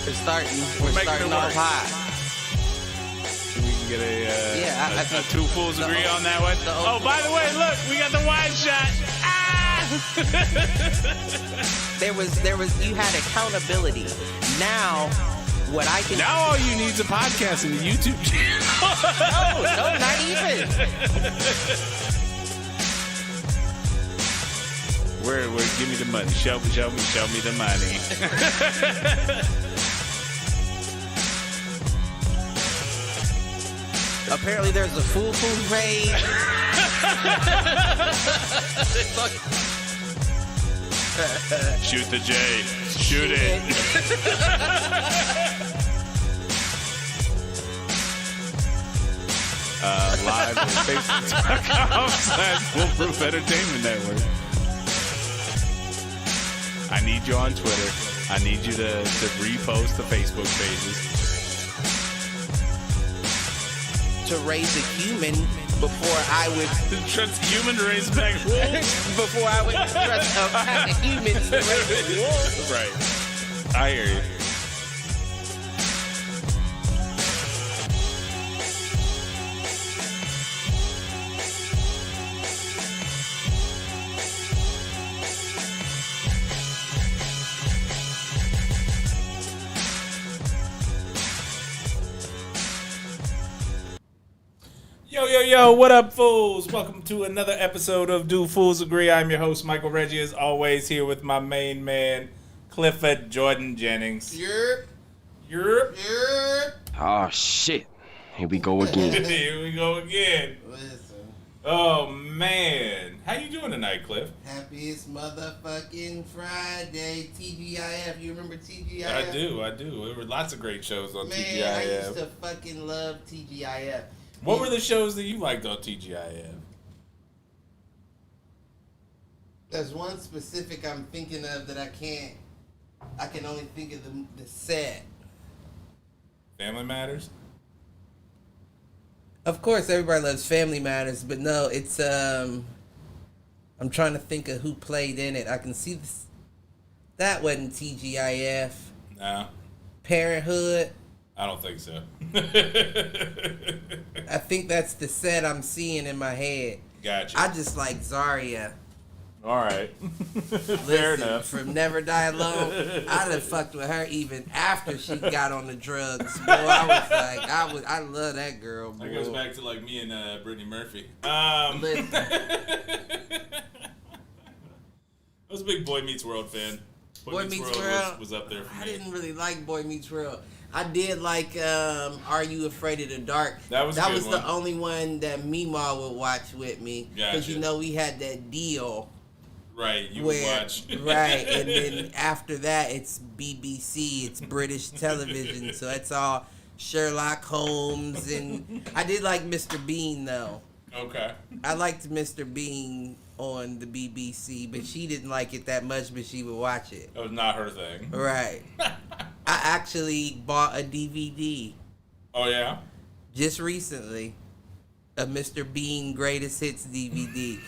We're starting off high. We can get I think two fools agree on that one. Oh, by the way, look, we got the wide shot. There was you had accountability. Now what I can Now all you need is a podcast and a YouTube channel. No, not even. Where give me the money. Show me the money. Apparently there's a Foolproof page. Shoot the J. Shoot it. Live on Facebook.com/Foolproof Entertainment Network. I need you on Twitter. I need you to repost the Facebook pages. To raise a human before I would Trust a human to raise back wolves. before I would trust a pack of humans to raise wolves. Right. I hear you. Yo, what up, fools? Welcome to another episode of Do Fools Agree. I'm your host, Michael Reggie, as always, here with my main man, Clifford Jordan Jennings. Yerp. Oh, shit. Here we go again. Here we go again. Listen. Oh, man. How you doing tonight, Cliff? Happiest motherfucking Friday. TGIF. You remember TGIF? I do. There were lots of great shows on Man, TGIF. I used to fucking love TGIF. What were the shows that you liked on TGIF? There's one specific I'm thinking of that I can only think of the set. Family Matters? Of course, everybody loves Family Matters, but no, it's, I'm trying to think of who played in it. I can see this. That wasn't TGIF. No. Parenthood. I don't think so. I think that's the set I'm seeing in my head. Gotcha. I just like Zarya. All right. Fair Listen, enough. From Never Die Alone, I'd have fucked with her even after she got on the drugs. Boy, I was like, I love that girl, boy. That goes back to like me and Brittany Murphy. Listen. I was a big Boy Meets World fan. Boy Meets World was up there for me. I didn't really like Boy Meets World. I did like Are You Afraid of the Dark? That was the only one that Meemaw would watch with me. Because, Gotcha. you know, we had that deal. Right, you would watch. Right, and then after that, it's BBC, it's British television, so it's all Sherlock Holmes, and I did like Mr. Bean, though. Okay. I liked Mr. Bean on the BBC, but she didn't like it that much, but she would watch it. That was not her thing. Right. I actually bought a DVD. Oh, yeah? Just recently. A Mr. Bean Greatest Hits DVD.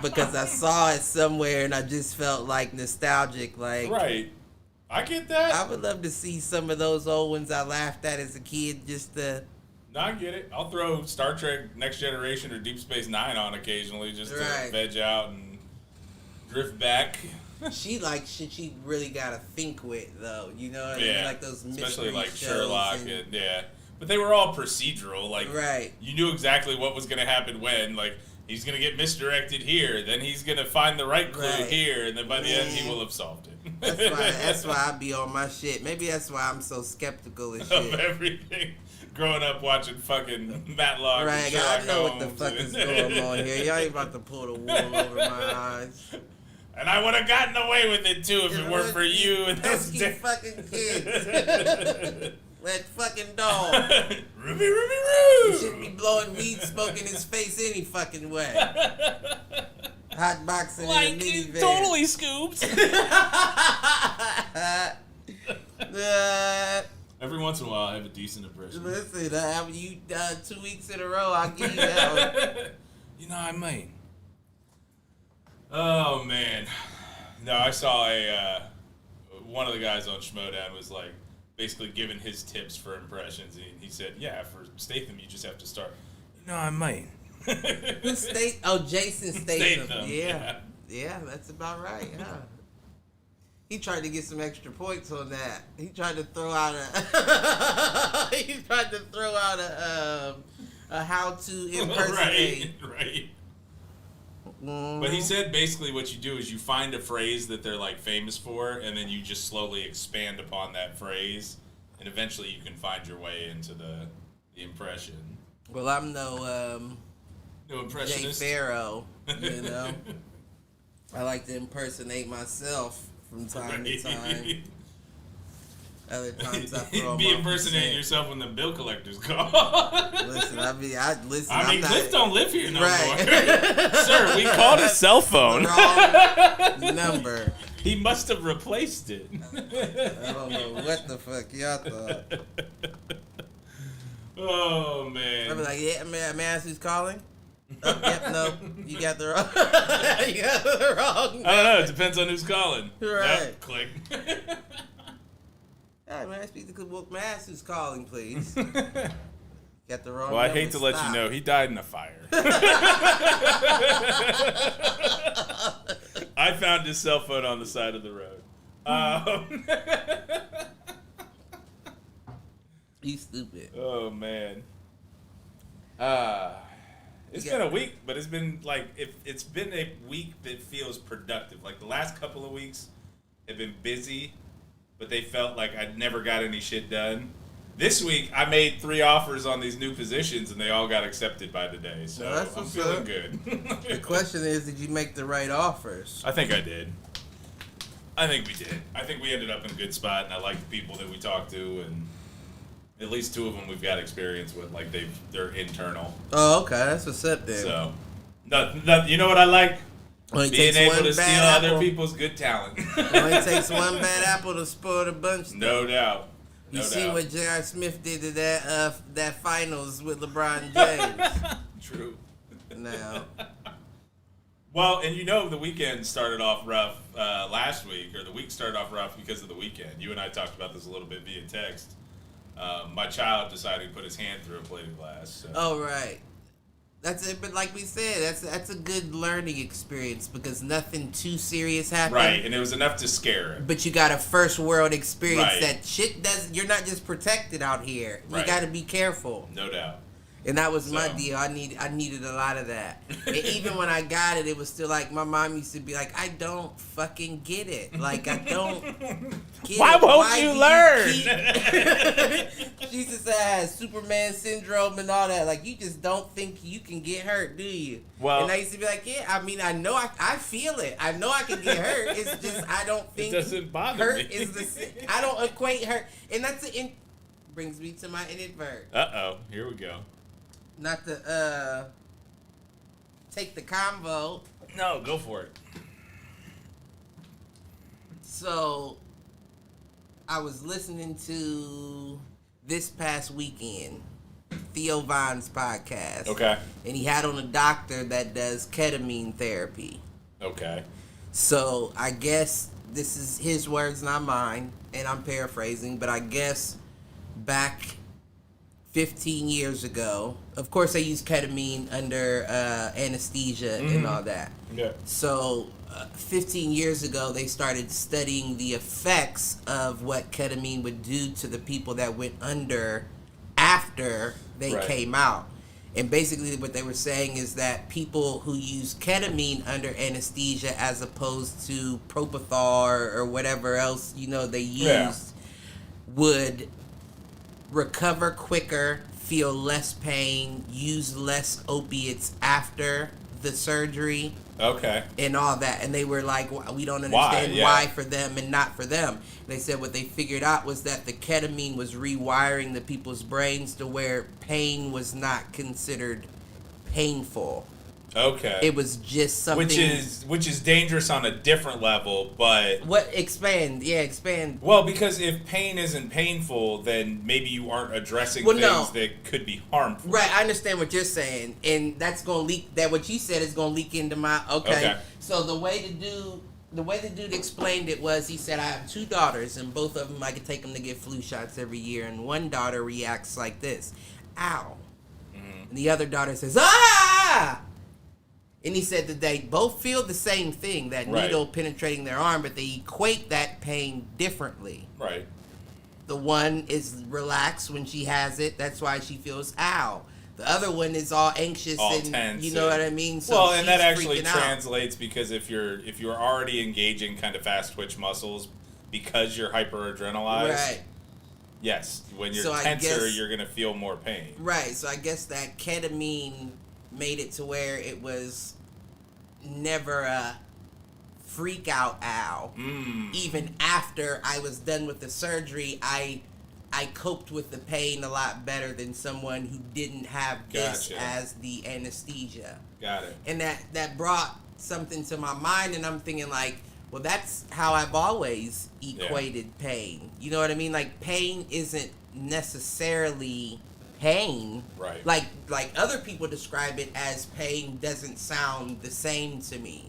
Because I saw it somewhere and I just felt like nostalgic. Like, right. I get that. I would love to see some of those old ones I laughed at as a kid just to... No, I get it. I'll throw Star Trek Next Generation or Deep Space Nine on occasionally just to veg out and drift back. She like shit she really gotta think with, though. You know what I mean? Like those mystery especially like shows Sherlock and yeah. But they were all procedural. Like, right. You knew exactly what was going to happen when. Like, he's going to get misdirected here. Then he's going to find the right clue here. And then by the end, he will have solved it. That's why I be on my shit. Maybe that's why I'm so skeptical and shit. Of everything. Growing up watching fucking Matlock. Right, and I know what the Holmes fuck is going on here. Y'all ain't about to pull the wool over my eyes. And I would have gotten away with it, too, if it weren't for you. And those fucking kids. That fucking dog. Ruby, Roo! He shouldn't be blowing weed smoke in his face any fucking way. Hot boxing in the minivan. Totally scooped. Every once in a while, I have a decent impression. Listen, you 2 weeks in a row, I'll give you that one. You know, I might. Oh, man. No, I saw one of the guys on Schmodown was like, basically giving his tips for impressions. And he said, yeah, for Statham, you just have to start, I might. Who's Jason Statham. Yeah, that's about right, huh? He tried to get some extra points on that. He tried to throw out a how to impersonate. Right. But he said basically what you do is you find a phrase that they're like famous for, and then you just slowly expand upon that phrase, and eventually you can find your way into the impression. Well, I'm no impressionist. Jay Farrow, you know. I like to impersonate myself from time to time. Other times I throw be impersonating yourself when the bill collectors call. Listen, Cliff don't live here no more. Sir, we called his cell phone. Wrong number. He must have replaced it. I don't know what the fuck y'all thought. Oh, man. I'll be like, yeah, may I ask who's calling? Oh, yep, no, you got the wrong. You got the wrong. I don't know. It depends on who's calling. Right. Yep, click. Hey, man, I speak to Book Mass who's calling, please. Got the wrong. Well, I hate to let you know he died in a fire. I found his cell phone on the side of the road. You stupid. Oh man. It's been a week, but it's been like it's been a week that feels productive. Like the last couple of weeks have been busy, but they felt like I never got any shit done. This week I made 3 offers on these new positions and they all got accepted by today. So well, that's I'm what's feeling up. good. The question is, did you make the right offers? I think I did. I think we did. I think we ended up in a good spot, and I like the people that we talked to, and at least 2 of them we've got experience with. Like they're internal. Oh, okay, that's what's up then. So, you know what I like? Only Being able to steal apple. other people's good talent. Only takes one bad apple to spoil the bunch. No doubt. You see what J.R. Smith did to that finals with LeBron James. True. Now. Well, and the weekend started off rough last week, or the week started off rough because of the weekend. You and I talked about this a little bit via text. My child decided to put his hand through a plate of glass. So. Oh, right. That's it, but like we said, that's a good learning experience because nothing too serious happened. Right, and it was enough to scare him. But you got a first world experience Right. that shit does. You're not just protected out here. You Right. got to be careful. No doubt. And that was my deal. I needed a lot of that. And even when I got it, it was still like my mom used to be like, I don't fucking get it. Like I don't get Why it. won't you learn? She used to say I had Superman syndrome and all that. Like you just don't think you can get hurt, do you? Well, and I used to be like, yeah. I mean, I know I feel it. I know I can get hurt. It's just I don't think it doesn't bother hurt me. is I don't equate hurt, and that's brings me to my inadvert. Here we go. Not to take the convo. No, go for it. So I was listening to this past weekend Theo Von's podcast. Okay. And he had on a doctor that does ketamine therapy. Okay. So I guess this is his words, not mine, and I'm paraphrasing, but I guess back 15 years ago, of course they use ketamine under anesthesia and all that. Yeah. So 15 years ago, they started studying the effects of what ketamine would do to the people that went under after they came out. And basically what they were saying is that people who use ketamine under anesthesia as opposed to propofol or whatever else, they used would recover quicker, feel less pain, use less opiates after the surgery. Okay. And all that. And they were like, we don't understand why for them and not for them. They said what they figured out was that the ketamine was rewiring the people's brains to where pain was not considered painful. Okay. It was just something. Which is dangerous on a different level, but Expand. Well, because if pain isn't painful, then maybe you aren't addressing things that could be harmful. Right, I understand what you're saying, and that's gonna leak. That what you said is gonna leak into my okay. So the way to do the way the dude explained it was, he said, I have 2 daughters, and both of them I could take them to get flu shots every year, and one daughter reacts like this, ow. Mm-hmm. And the other daughter says, ah! And he said that they both feel the same thing, that needle penetrating their arm, but they equate that pain differently. Right. The one is relaxed when she has it, that's why she feels ow. The other one is all anxious and tense, you know what I mean. So well, and that actually translates because if you're already engaging kind of fast twitch muscles because you're hyperadrenalized, right? Yes, when you're tenser, you're gonna feel more pain. Right. So I guess that ketamine made it to where it was never a freak out ow. Even after I was done with the surgery, I coped with the pain a lot better than someone who didn't have this as the anesthesia. Got it. And that brought something to my mind, and I'm thinking like, well, that's how I've always equated pain. You know what I mean? Like, pain isn't necessarily pain. Right. Like other people describe it as pain doesn't sound the same to me.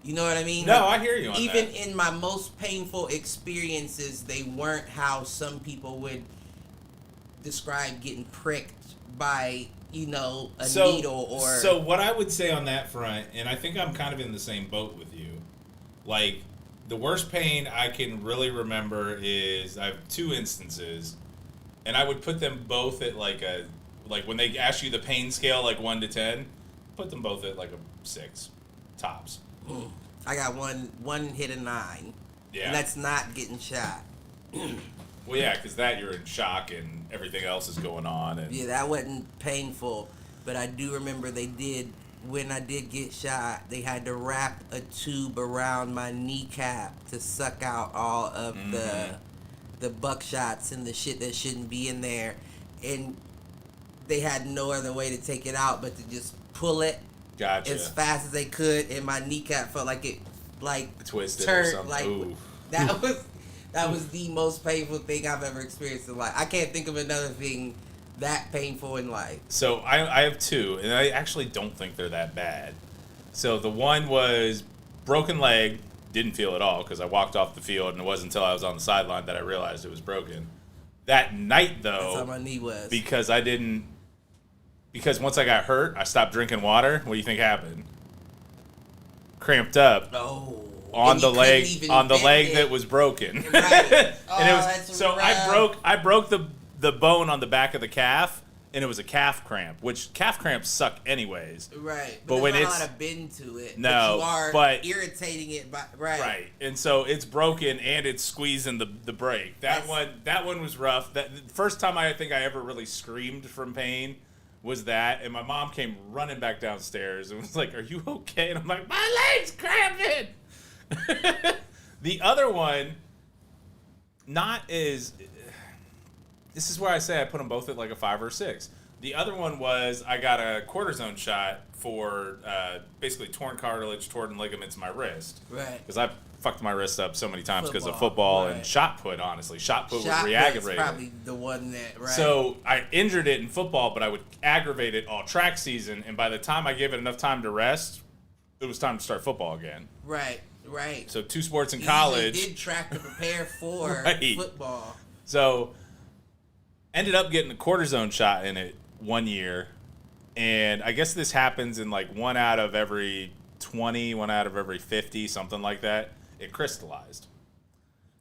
You know what I mean? No, I hear you on even that. in my most painful experiences, they weren't how some people would describe getting pricked by, you know, a needle or... So what I would say on that front, and I think I'm kind of in the same boat with you, like, the worst pain I can really remember is, I have 2 instances, and I would put them both at like when they ask you the pain scale, like 1 to 10, put them both at like a 6, tops. I got one hit a 9. Yeah. And that's not getting shot. Well, yeah, because you're in shock and everything else is going on. And yeah, that wasn't painful. But I do remember when I did get shot, they had to wrap a tube around my kneecap to suck out all of the buckshots and the shit that shouldn't be in there. And they had no other way to take it out but to just pull it. Gotcha. As fast as they could, and my kneecap felt like it twisted turned, or something. like ooh. that was the most painful thing I've ever experienced in life. I can't think of another thing that painful in life. So I have 2, and I actually don't think they're that bad. So the one was broken leg, didn't feel at all because I walked off the field, and it wasn't until I was on the sideline that I realized it was broken. That night, though, that's how my knee was. Because once I got hurt, I stopped drinking water. What do you think happened? Cramped up. Oh. On the leg that was broken. Right. And it was, that's so rough. I broke the bone on the back of the calf, and it was a calf cramp, which calf cramps suck anyways. Right. But when there's it's not a lot of bend to it. No, but you are irritating it by Right. And so it's broken and it's squeezing the brake. That one was rough. The first time I think I ever really screamed from pain was that, and my mom came running back downstairs and was like, "Are you okay?" And I'm like, "My leg's cramping." The other one, this is where I say I put them both at like a 5 or 6. The other one was I got a cortisone shot for basically torn cartilage, torn ligaments in my wrist. Right. Because I fucked my wrist up so many times because of football and shot put, honestly. Shot put was re-aggravated. Probably the one that, right. So I injured it in football, but I would aggravate it all track season, and by the time I gave it enough time to rest, it was time to start football again. Right. So 2 sports in college. You did track to prepare for football. So ended up getting a cortisone shot in it 1 year, and I guess this happens in like 1 out of every 20, 1 out of every 50, something like that. It crystallized.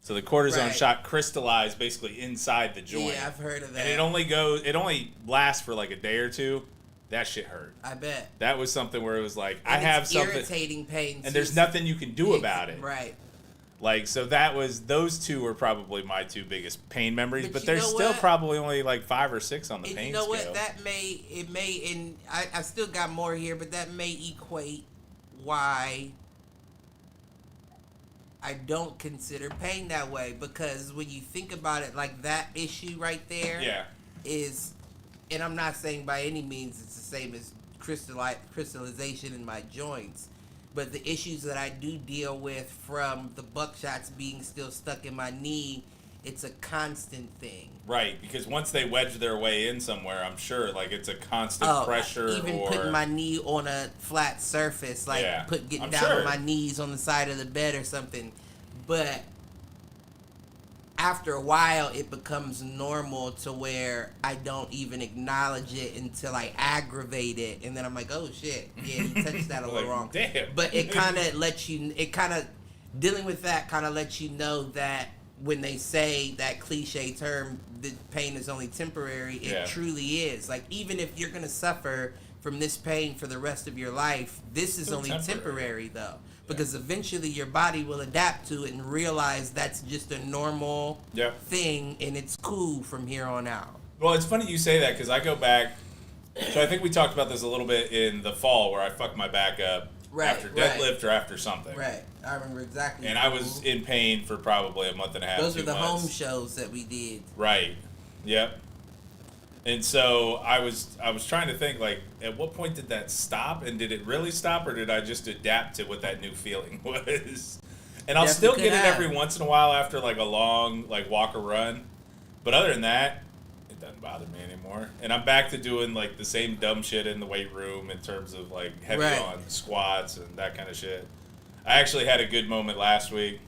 So the cortisone shot crystallized basically inside the joint. Yeah, I've heard of that. And it only lasts for like a day or 2. That shit hurt. I bet. That was something where it was like, and I have something irritating pain. And there's nothing you can do about it. Right. Like, so those 2 were probably my 2 biggest pain memories, but there's still what? probably only like 5 or 6 on the and pain you know scale. what? And I still got more here, but that may equate why I don't consider pain that way, because when you think about it, like that issue right there is, and I'm not saying by any means it's the same as crystallization in my joints, but the issues that I do deal with from the buckshots being still stuck in my knee it's a constant thing. Right, because once they wedge their way in somewhere, I'm sure, like, it's a constant pressure. Even putting my knee on a flat surface, like getting down on my knees on the side of the bed or something. But after a while, it becomes normal to where I don't even acknowledge it until I aggravate it, and then I'm like, oh shit, yeah, you touched that a little wrong. Damn. But it kind of lets you. It kind of dealing with that kind of lets you know that when they say that cliche term, the pain is only temporary, it truly is. Like, even if you're gonna suffer from this pain for the rest of your life, this is only temporary though. Because eventually your body will adapt to it and realize that's just a normal thing, and it's cool from here on out. Well, it's funny you say that, because I go back. So I think we talked about this a little bit in the fall, where I fucked my back up after deadlift or after something. Right, I remember exactly. And I was in pain for probably a month and a half. Those were the 2 months. home shows that we did. Right. Yep. And so I was trying to think, like, at what point did that stop? And did it really stop, or did I just adapt to what that new feeling was? And I'll still get it every once in a while after, like, a long, like, walk or run. But other than that, it doesn't bother me anymore. And I'm back to doing, like, the same dumb shit in the weight room in terms of, like, heavy on squats and that kind of shit. I actually had a good moment last week.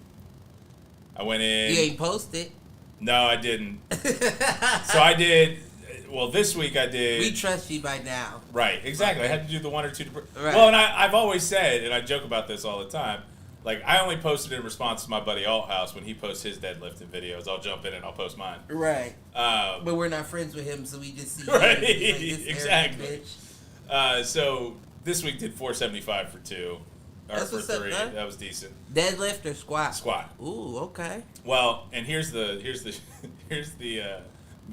I went in. You ain't posted. No, I didn't. So I did. Well, this week I did. We trust you by now. Right, exactly. I had to do the 1 or 2. Right. Well, and I've always said, and I joke about this all the time, like, I only posted in response to my buddy Althouse when he posts his deadlifting videos. I'll jump in and I'll post mine. Right. But we're not friends with him, so we just see right, him, exactly. So this week did 475 for 2. Or That's for what's up, 3. huh? That was decent. Deadlift or squat? Squat. Ooh, okay. Well, and here's the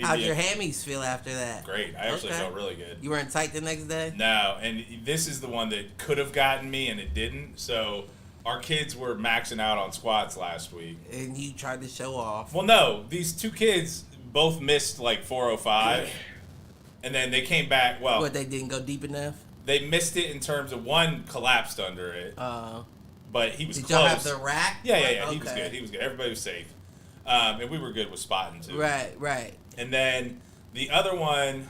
how'd your hammies feel after that? Great. I actually felt really good. You weren't tight the next day? No, and this is the one that could have gotten me and it didn't. So our kids were maxing out on squats last week. And you tried to show off. Well, no. These 2 kids both missed like 405. And then they came back. Well, what, they didn't go deep enough? They missed it in terms of one collapsed under it. But he was did close. Y'all have the rack? Yeah. Okay. He was good. He was good. Everybody was safe. And we were good with spotting too. Right. And then the other one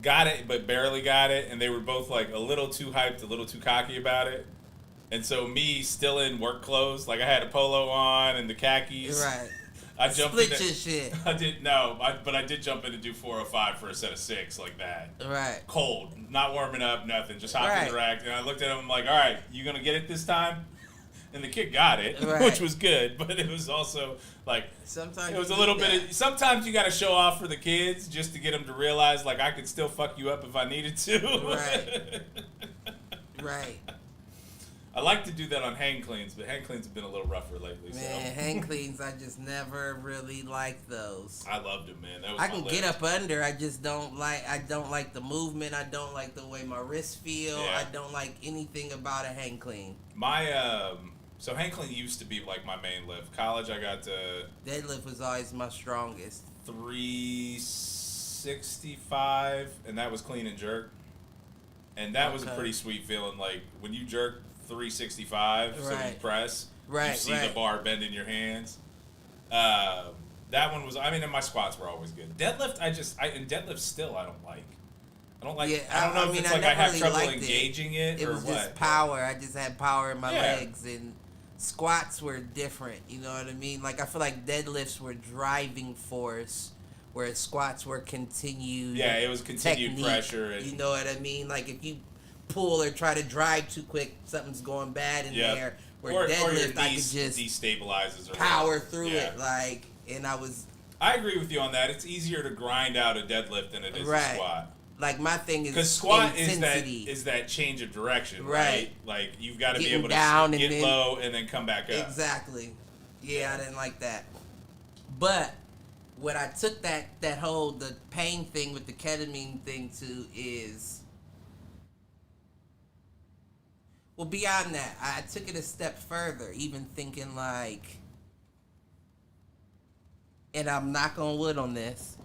got it, but barely got it. And they were both like a little too hyped, a little too cocky about it. And so me still in work clothes, like I had a polo on and the khakis. Right. I jumped Split your shit. I did but I did jump in and do 405 for a set of 6 like that. Right. Cold, not warming up, nothing. Just hopped in the rack, and I looked at him. I'm like, all right, you gonna get it this time? And the kid got it, which was good. But it was also like sometimes it was a little bit. Sometimes you got to show off for the kids just to get them to realize like I could still fuck you up if I needed to. Right. I like to do that on hang cleans, but hang cleans have been a little rougher lately. Man, hang cleans, I just never really liked those. I loved them, man. That was I can get up under. I just don't like. I don't like the movement. I don't like the way my wrists feel. I don't like anything about a hang clean. So hang clean used to be like my main lift. College, I got to deadlift was always my strongest. 365, and that was clean and jerk. And that was a pretty sweet feeling. Like when you jerk 365, so you press, you see the bar bend in your hands. That one was. I mean, and my squats were always good. Deadlift, in deadlift still I don't like. I don't know if it's like I have trouble engaging it or what. It was just power. I just had power in my legs, and squats were different. You know what I mean? Like I feel like deadlifts were driving force, whereas squats were continued. Yeah, it was continued technique, pressure. And, you know what I mean? Like if you pull or try to drive too quick, something's going bad in there. Where deadlift, I could just destabilizes or power through it. Like, and I agree with you on that. It's easier to grind out a deadlift than it is a squat. Like my thing is because squat intensity. is that change of direction, right? Like you've got to be able to down get low and then come back up. Exactly. Yeah, I didn't like that. But what I took the pain thing with the ketamine thing to is, well, beyond that, I took it a step further, even thinking like, and I'm knock on wood on this.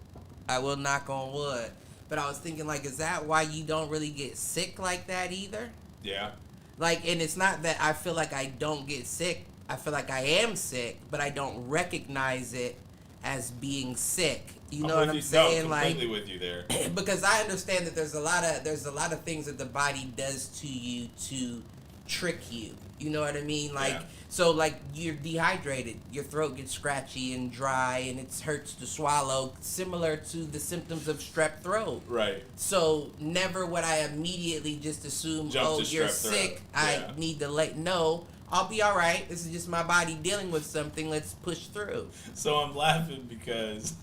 I will knock on wood. But I was thinking, like, is that why you don't really get sick like that either? Yeah. Like, and it's not that I feel like I don't get sick. I feel like I am sick, but I don't recognize it as being sick. You know I'm what I'm saying? No, completely with you there. Because I understand that there's a lot of things that the body does to you to trick you. You know what I mean? Like, so like you're dehydrated, your throat gets scratchy and dry, and it hurts to swallow, similar to the symptoms of strep throat. Right. So never would I immediately just assume, you're sick, I need to no, I'll be all right. This is just my body dealing with something. Let's push through. So I'm laughing because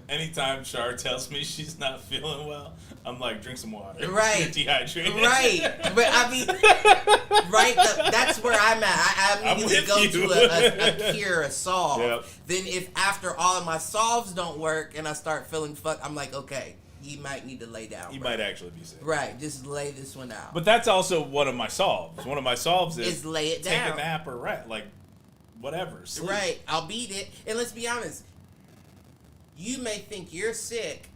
anytime Char tells me she's not feeling well, I'm like, drink some water. Right. You're dehydrated. Right. But I mean, right, that's where I'm at. I immediately go to a cure, a solve. Yep. Then if after all of my solves don't work and I start feeling fucked, I'm like, okay, you might need to lay down. You might actually be sick. Right. Just lay this one out. But that's also one of my solves. One of my solves is lay it take down. a nap or rest. Like, whatever. Sleep. Right. I'll beat it. And let's be honest. You may think you're sick.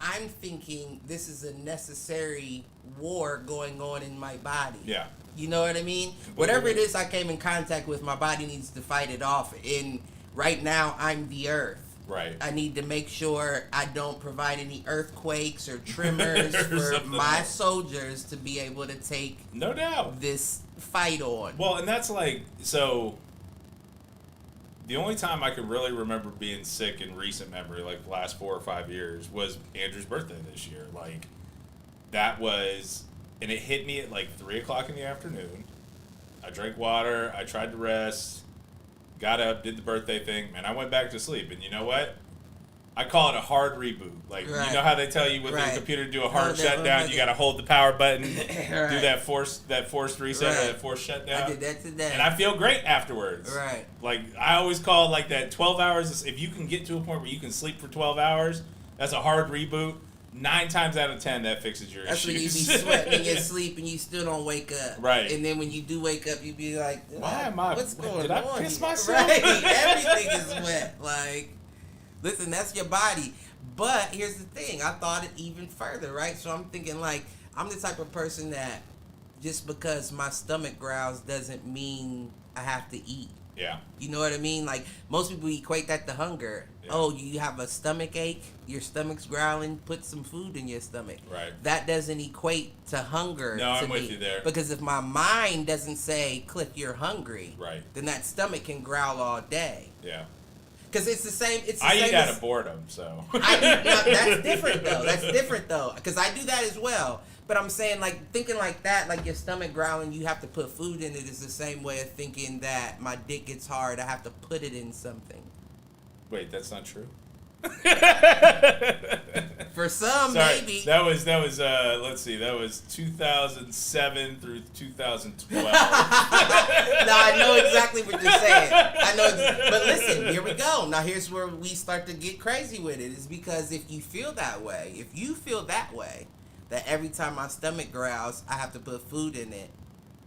I'm thinking this is a necessary war going on in my body. Yeah. You know what I mean? Whatever it is I came in contact with, my body needs to fight it off. And right now, I'm the earth. Right. I need to make sure I don't provide any earthquakes or tremors for my soldiers to be able to take no doubt this fight on. Well, and that's like, so the only time I can really remember being sick in recent memory, like the last 4 or 5 years, was Andrew's birthday this year. Like, that was, and it hit me at like 3 o'clock in the afternoon. I drank water, I tried to rest, got up, did the birthday thing, and I went back to sleep. And you know what? I call it a hard reboot. Like, you know how they tell you with your computer to do a hard shutdown, you got to hold the power button, do that forced reset, or that forced shutdown. I did that today. And I feel great afterwards. Right. Like, I always call like that 12 hours, if you can get to a point where you can sleep for 12 hours, that's a hard reboot. 9 times out of 10, that fixes your issues. That's when you be sweating in your sleep and you still don't wake up. Right. And then when you do wake up, you be like, what's going on? Did I piss myself? Right. Everything is wet. Like, listen, that's your body. But here's the thing. I thought it even further, right? So I'm thinking, like, I'm the type of person that just because my stomach growls doesn't mean I have to eat. Yeah. You know what I mean? Like, most people equate that to hunger. Yeah. Oh, you have a stomach ache, your stomach's growling, put some food in your stomach. Right. That doesn't equate to hunger. No, I'm with you there. Because if my mind doesn't say, Cliff, you're hungry, right, then that stomach can growl all day. Yeah. Because it's the same. I eat out of boredom, so. That's different, though. That's different, though. Because I do that as well. But I'm saying, like, thinking like that, like your stomach growling, you have to put food in it, is the same way of thinking that my dick gets hard, I have to put it in something. Wait, that's not true? For some, sorry, maybe. That was let's see, that was 2007 through 2012. No, I know exactly what you're saying. I know, but listen, here we go. Now here's where we start to get crazy with it. Is because if you feel that way, that every time my stomach growls, I have to put food in it.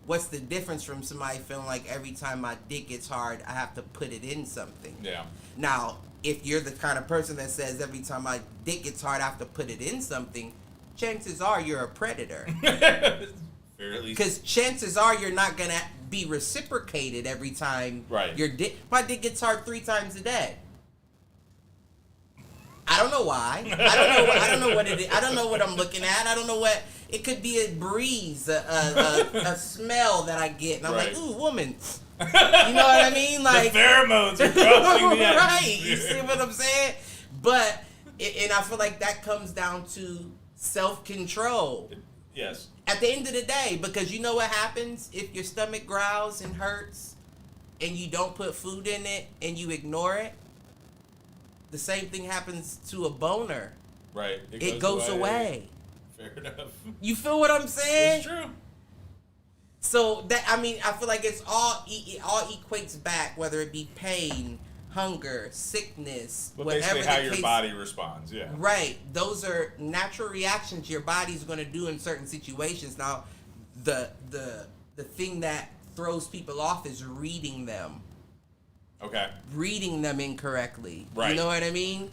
What's the difference from somebody feeling like every time my dick gets hard, I have to put it in something? Yeah. Now, if you're the kind of person that says every time my dick gets hard, I have to put it in something, chances are you're a predator. Because chances are you're not going to be reciprocated every time your dick... My dick gets hard 3 times a day. I don't know why. I don't know what it is. I don't know what I'm looking at. I don't know what... It could be a breeze, a smell that I get. And I'm like, ooh, woman. You know what I mean? Like, the pheromones are crossing the atmosphere. Right. You see what I'm saying? But, and I feel like that comes down to self-control. Yes. At the end of the day, because you know what happens if your stomach growls and hurts and you don't put food in it and you ignore it? The same thing happens to a boner. Right. It goes away. Fair enough. You feel what I'm saying? It's true. So that, I mean, I feel like it all equates back, whether it be pain, hunger, sickness, well, whatever basically how your body responds, yeah. Right. Those are natural reactions your body's going to do in certain situations. Now, the thing that throws people off is reading them. Okay. Reading them incorrectly. Right. You know what I mean?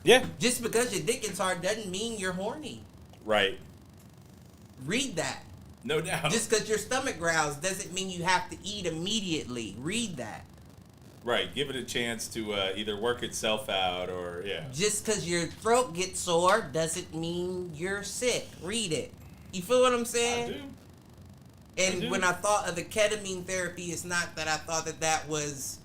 Yeah. Just because your dick gets hard doesn't mean you're horny. Right. Read that. No doubt. Just because your stomach growls doesn't mean you have to eat immediately. Read that. Right, give it a chance to either work itself out or, yeah. Just because your throat gets sore doesn't mean you're sick. Read it. You feel what I'm saying? I do. And when I thought of the ketamine therapy, it's not that I thought that was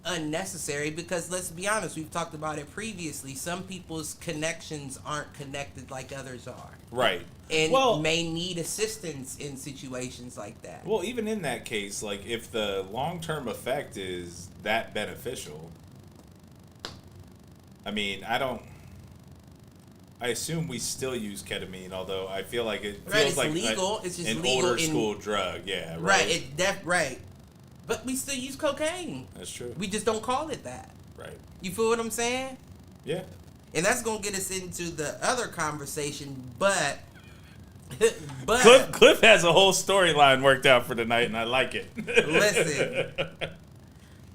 unnecessary, because let's be honest, we've talked about it previously. Some people's connections aren't connected like others are. Right. And may need assistance in situations like that. Well, even in that case, like, if the long-term effect is that beneficial, I mean, I assume we still use ketamine, although I feel like it feels like legal. It's just an legal older school drug, yeah. Right. Right. But we still use cocaine. That's true. We just don't call it that. Right. You feel what I'm saying? Yeah. And that's gonna get us into the other conversation, but Cliff has a whole storyline worked out for tonight, and I like it. Listen,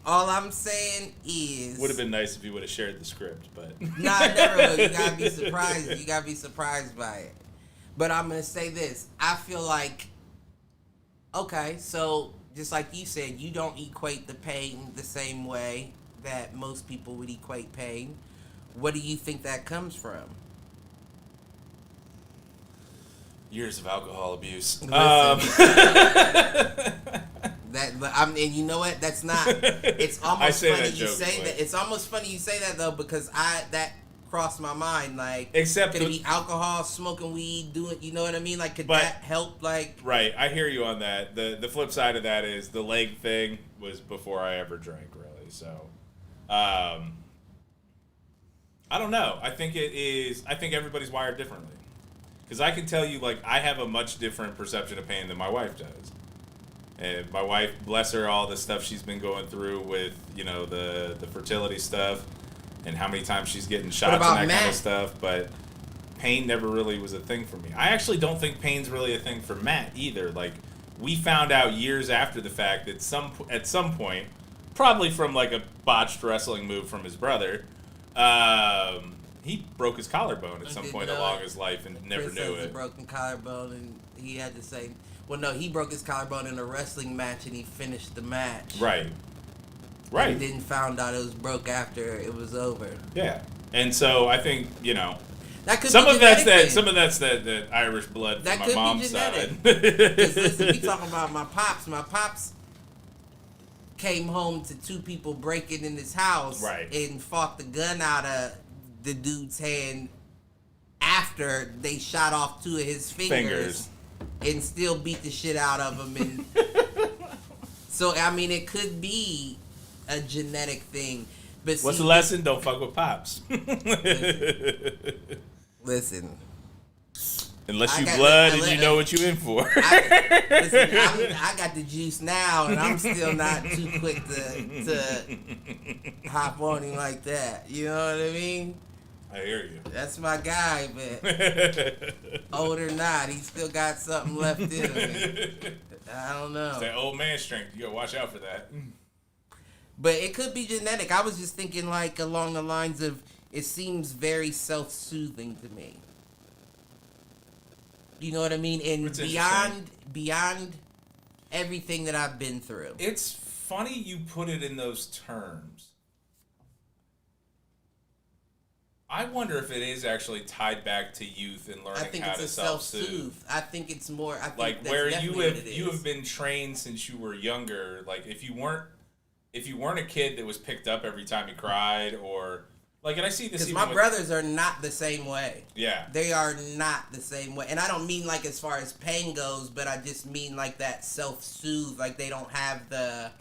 all I'm saying is, would have been nice if you would have shared the script, but nah, I never will. You gotta be surprised. You gotta be surprised by it. But I'm gonna say this: I feel like, okay, so just like you said, you don't equate the pain the same way that most people would equate pain. What do you think that comes from? years of alcohol abuse. And you know what? That's not. It's almost funny you say that. It's almost funny you say that though, because that crossed my mind. Like, except could it be alcohol, smoking weed, doing? You know what I mean? Like, could that help? Like, right. I hear you on that. The flip side of that is the leg thing was before I ever drank, really. So, I don't know. I think it is. I think everybody's wired differently. Because I can tell you, like, I have a much different perception of pain than my wife does. And my wife, bless her, all the stuff she's been going through with, you know, the fertility stuff and how many times she's getting shots and that kind of stuff. But pain never really was a thing for me. I actually don't think pain's really a thing for Matt either. Like, we found out years after the fact that at some point, probably from, like, a botched wrestling move from his brother, he broke his collarbone at some point along his life and never knew it. A broken collarbone, and he had to say, well, no, he broke his collarbone in a wrestling match, and he finished the match. Right. Right. And then found out it was broke after it was over. Yeah. And so I think, you know, that could some of that's that Irish blood from my mom's side. Because listen, we talking about my pops. My pops came home to two people breaking in his house, right, and fought the gun out of the dude's hand after they shot off two of his fingers. And still beat the shit out of him. And so, I mean, it could be a genetic thing. But what's the lesson? Don't fuck with pops. Listen. Unless you blood and you know what you're in for. I got the juice now, and I'm still not too quick to hop on him like that. You know what I mean? I hear you. That's my guy, but old or not, he still got something left in him. I don't know. It's that old man strength. You gotta watch out for that. But it could be genetic. I was just thinking, like, along the lines of, it seems very self-soothing to me. You know what I mean? And beyond everything that I've been through. It's funny you put it in those terms. I wonder if it is actually tied back to youth and learning how to self-soothe. I think it's more. I think like that's where definitely you have been trained since you were younger. Like if you weren't a kid that was picked up every time you cried, or like, and I see this. Because my brothers are not the same way. Yeah, they are not the same way, and I don't mean like as far as pain goes, but I just mean like that self-soothe. Like they don't have the.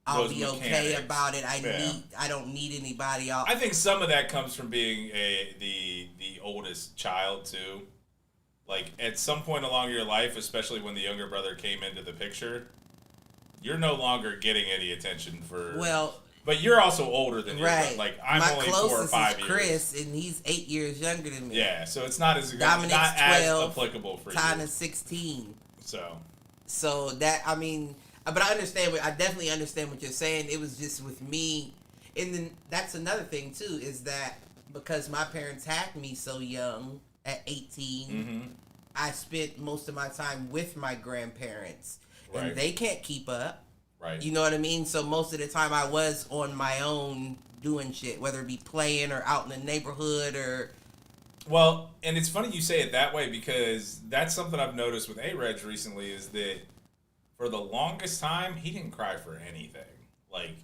I'll be okay about it. I don't need anybody else. I think some of that comes from being the oldest child too. Like at some point along your life, especially when the younger brother came into the picture, you're no longer getting any attention for. Well, but you're also older than your brother. Like I'm only 4 or 5 years. Chris, and he's 8 years younger than me. Yeah, so it's not as Dominic's not 12, as applicable for you. Tana's 16. So that, I mean. But I definitely understand what you're saying. It was just with me. And then that's another thing, too, is that because my parents had me so young, at 18, I spent most of my time with my grandparents. Right. And they can't keep up. Right. You know what I mean? So most of the time I was on my own doing shit, whether it be playing or out in the neighborhood or... Well, and it's funny you say it that way because that's something I've noticed with A-Reg recently is that for the longest time, he didn't cry for anything. Like,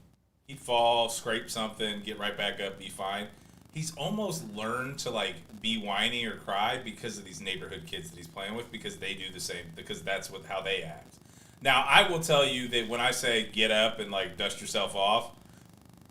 he'd fall, scrape something, get right back up, be fine. He's almost learned to, like, be whiny or cry because of these neighborhood kids that he's playing with because they do the same, because that's how they act. Now, I will tell you that when I say get up and, like, dust yourself off,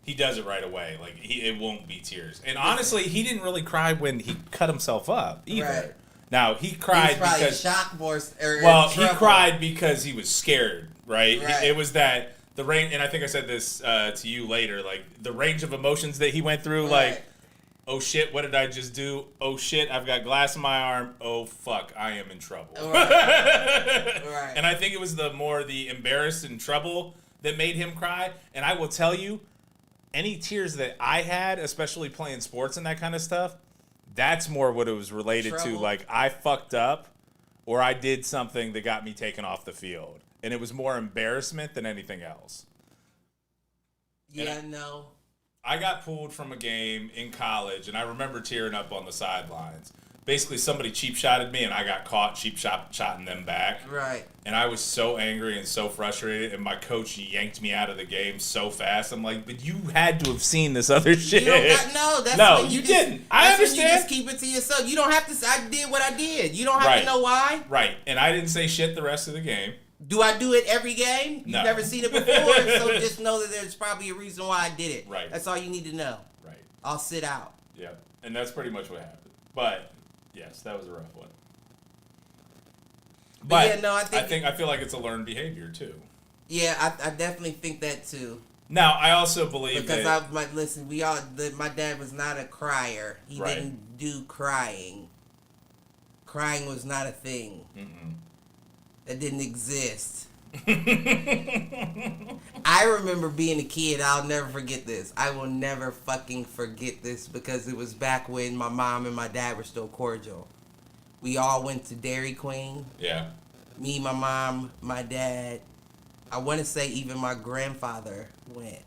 he does it right away. Like, it won't be tears. And honestly, he didn't really cry when he cut himself up either. Right. Now, he cried because... shock he cried because he was scared, right? It was that, the range, and I think I said this to you later, like, the range of emotions that he went through, like, oh shit, what did I just do? Oh shit, I've got glass in my arm. Oh fuck, I am in trouble. Right. And I think it was the embarrassed and trouble that made him cry. And I will tell you, any tears that I had, especially playing sports and that kind of stuff, that's more what it was related to. Like, I fucked up or I did something that got me taken off the field. And it was more embarrassment than anything else. Yeah, no. I got pulled from a game in college, and I remember tearing up on the sidelines. Basically, somebody cheap-shotted me, and I got caught cheap-shotting them back. Right. And I was so angry and so frustrated, and my coach yanked me out of the game so fast. I'm like, but you had to have seen this other shit. No, you didn't. I understand. You just keep it to yourself. You don't have to say, I did what I did. You don't have to know why. Right. And I didn't say shit the rest of the game. Do I do it every game? No. You've never seen it before, so just know that there's probably a reason why I did it. Right. That's all you need to know. Right. I'll sit out. Yeah, and that's pretty much what happened. But yes, that was a rough one. But yeah, no, I feel like it's a learned behavior too. Yeah, I definitely think that too. Now, I also believe because my dad was not a crier. He didn't do crying. Crying was not a thing. Mm-mm. That didn't exist. I remember being a kid. I'll never forget this. I will never fucking forget this because it was back when my mom and my dad were still cordial. We all went to Dairy Queen. Yeah. Me, my mom, my dad. I want to say even my grandfather went.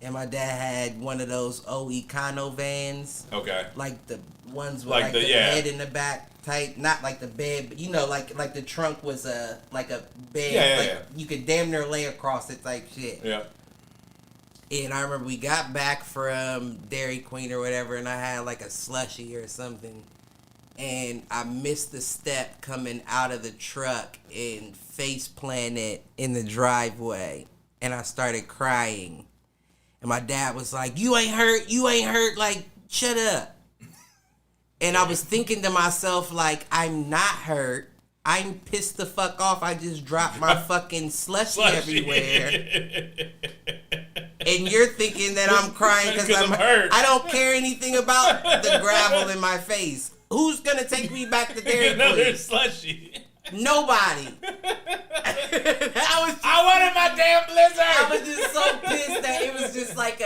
And my dad had one of those old Econo vans. Okay. Like the ones with like the bed in the back. Tight, not like the bed, but you know, like the trunk was like a bed, you could damn near lay across it type shit. Yeah. And I remember we got back from Dairy Queen or whatever, and I had like a slushie or something, and I missed the step coming out of the truck and face planted in the driveway, and I started crying, and my dad was like, "You ain't hurt, like shut up." And I was thinking to myself, like, I'm not hurt. I'm pissed the fuck off. I just dropped my fucking slushy everywhere. And you're thinking that I'm crying because I'm hurt. I don't care anything about the gravel in my face. Who's going to take me back to Dairy Queen? Another slushy. Nobody. I wanted my damn blizzard. I was just so pissed that it was just like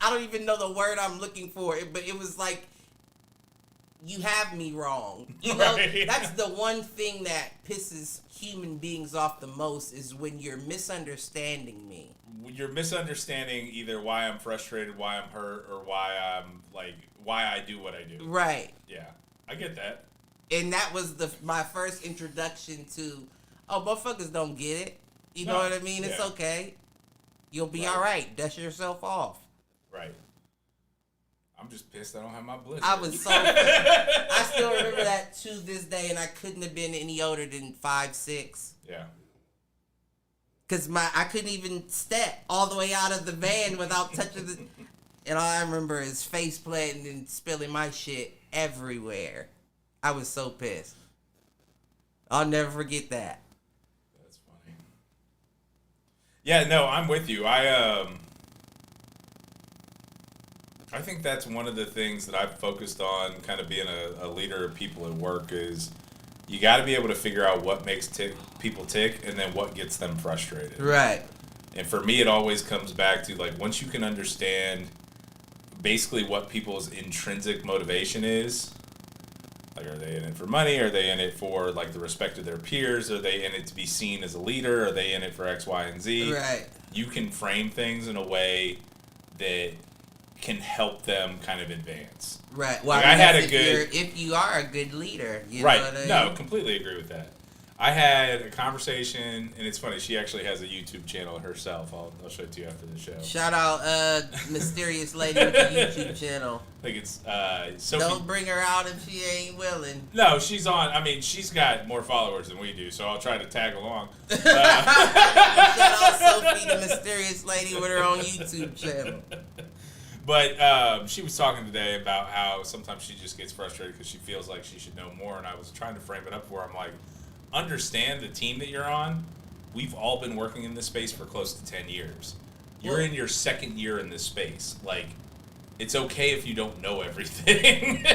I don't even know the word I'm looking for, but it was like, you have me wrong. You know, that's the one thing that pisses human beings off the most is when you're misunderstanding me. You're misunderstanding either why I'm frustrated, why I'm hurt, or why I do what I do. Right. Yeah, I get that. And that was my first introduction to, motherfuckers don't get it. You know what I mean? It's okay. You'll be all right. Dust yourself off. Right. I'm just pissed I don't have my blizzard. I was so I still remember that to this day, and I couldn't have been any older than 5, 6. Yeah. Because I couldn't even step all the way out of the van without touching the... And all I remember is face planting and spilling my shit everywhere. I was so pissed. I'll never forget that. That's funny. Yeah, no, I'm with you. I think that's one of the things that I've focused on kind of being a leader of people at work is you got to be able to figure out what makes people tick and then what gets them frustrated. Right. And for me, it always comes back to, like, once you can understand basically what people's intrinsic motivation is, like, Like, are they in it for money? Are they in it for, like, the respect of their peers? Are they in it to be seen as a leader? Are they in it for X, Y, and Z? Right. You can frame things in a way that can help them kind of advance. Right. Well, like, I mean, I had a if you are a good leader, you right. know what I mean? No, completely agree with that. I had a conversation, and it's funny. She actually has a YouTube channel herself. I'll show it to you after the show. Shout out, mysterious lady with the YouTube channel. I think it's Sophie. Don't bring her out if she ain't willing. No, she's on. I mean, she's got more followers than we do, so I'll try to tag along. Shout out Sophie, the mysterious lady with her own YouTube channel. But she was talking today about how sometimes she just gets frustrated because she feels like she should know more, and I was trying to frame it up for her. I'm like, understand the team that you're on. We've all been working in this space for close to 10 years. You're in your second year in this space. Like, it's okay if you don't know everything.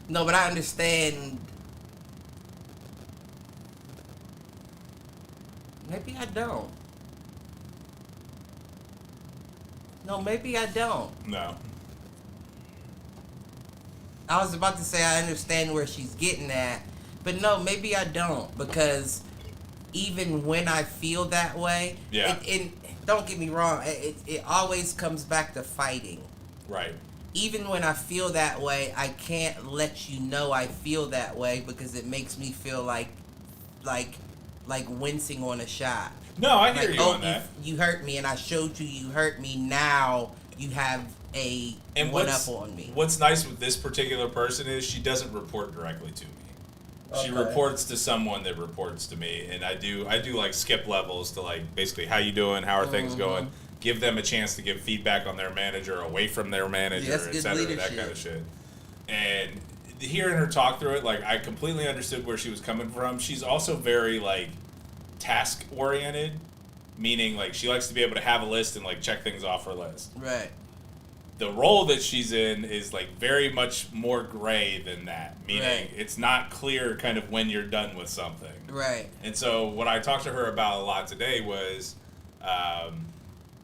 No, but I understand. Maybe I don't. No, maybe I don't. No. I was about to say I understand where she's getting at, but no, maybe I don't, because even when I feel that way, yeah. And don't get me wrong, it always comes back to fighting. Right. Even when I feel that way, I can't let you know I feel that way because it makes me feel like wincing on a shot. No, I hear you on that. You hurt me, and I showed you hurt me. Now you have a one-up on me. What's nice with this particular person is she doesn't report directly to me. Okay. She reports to someone that reports to me, and I do like skip levels to, like, basically how you doing, how are things going, give them a chance to give feedback on their manager, away from their manager, etc., that kind of shit. And hearing her talk through it, like, I completely understood where she was coming from. She's also very, like, task oriented, meaning, like, she likes to be able to have a list and, like, check things off her list. Right. The role that she's in is, like, very much more gray than that, meaning it's not clear kind of when you're done with something. Right. And so what I talked to her about a lot today was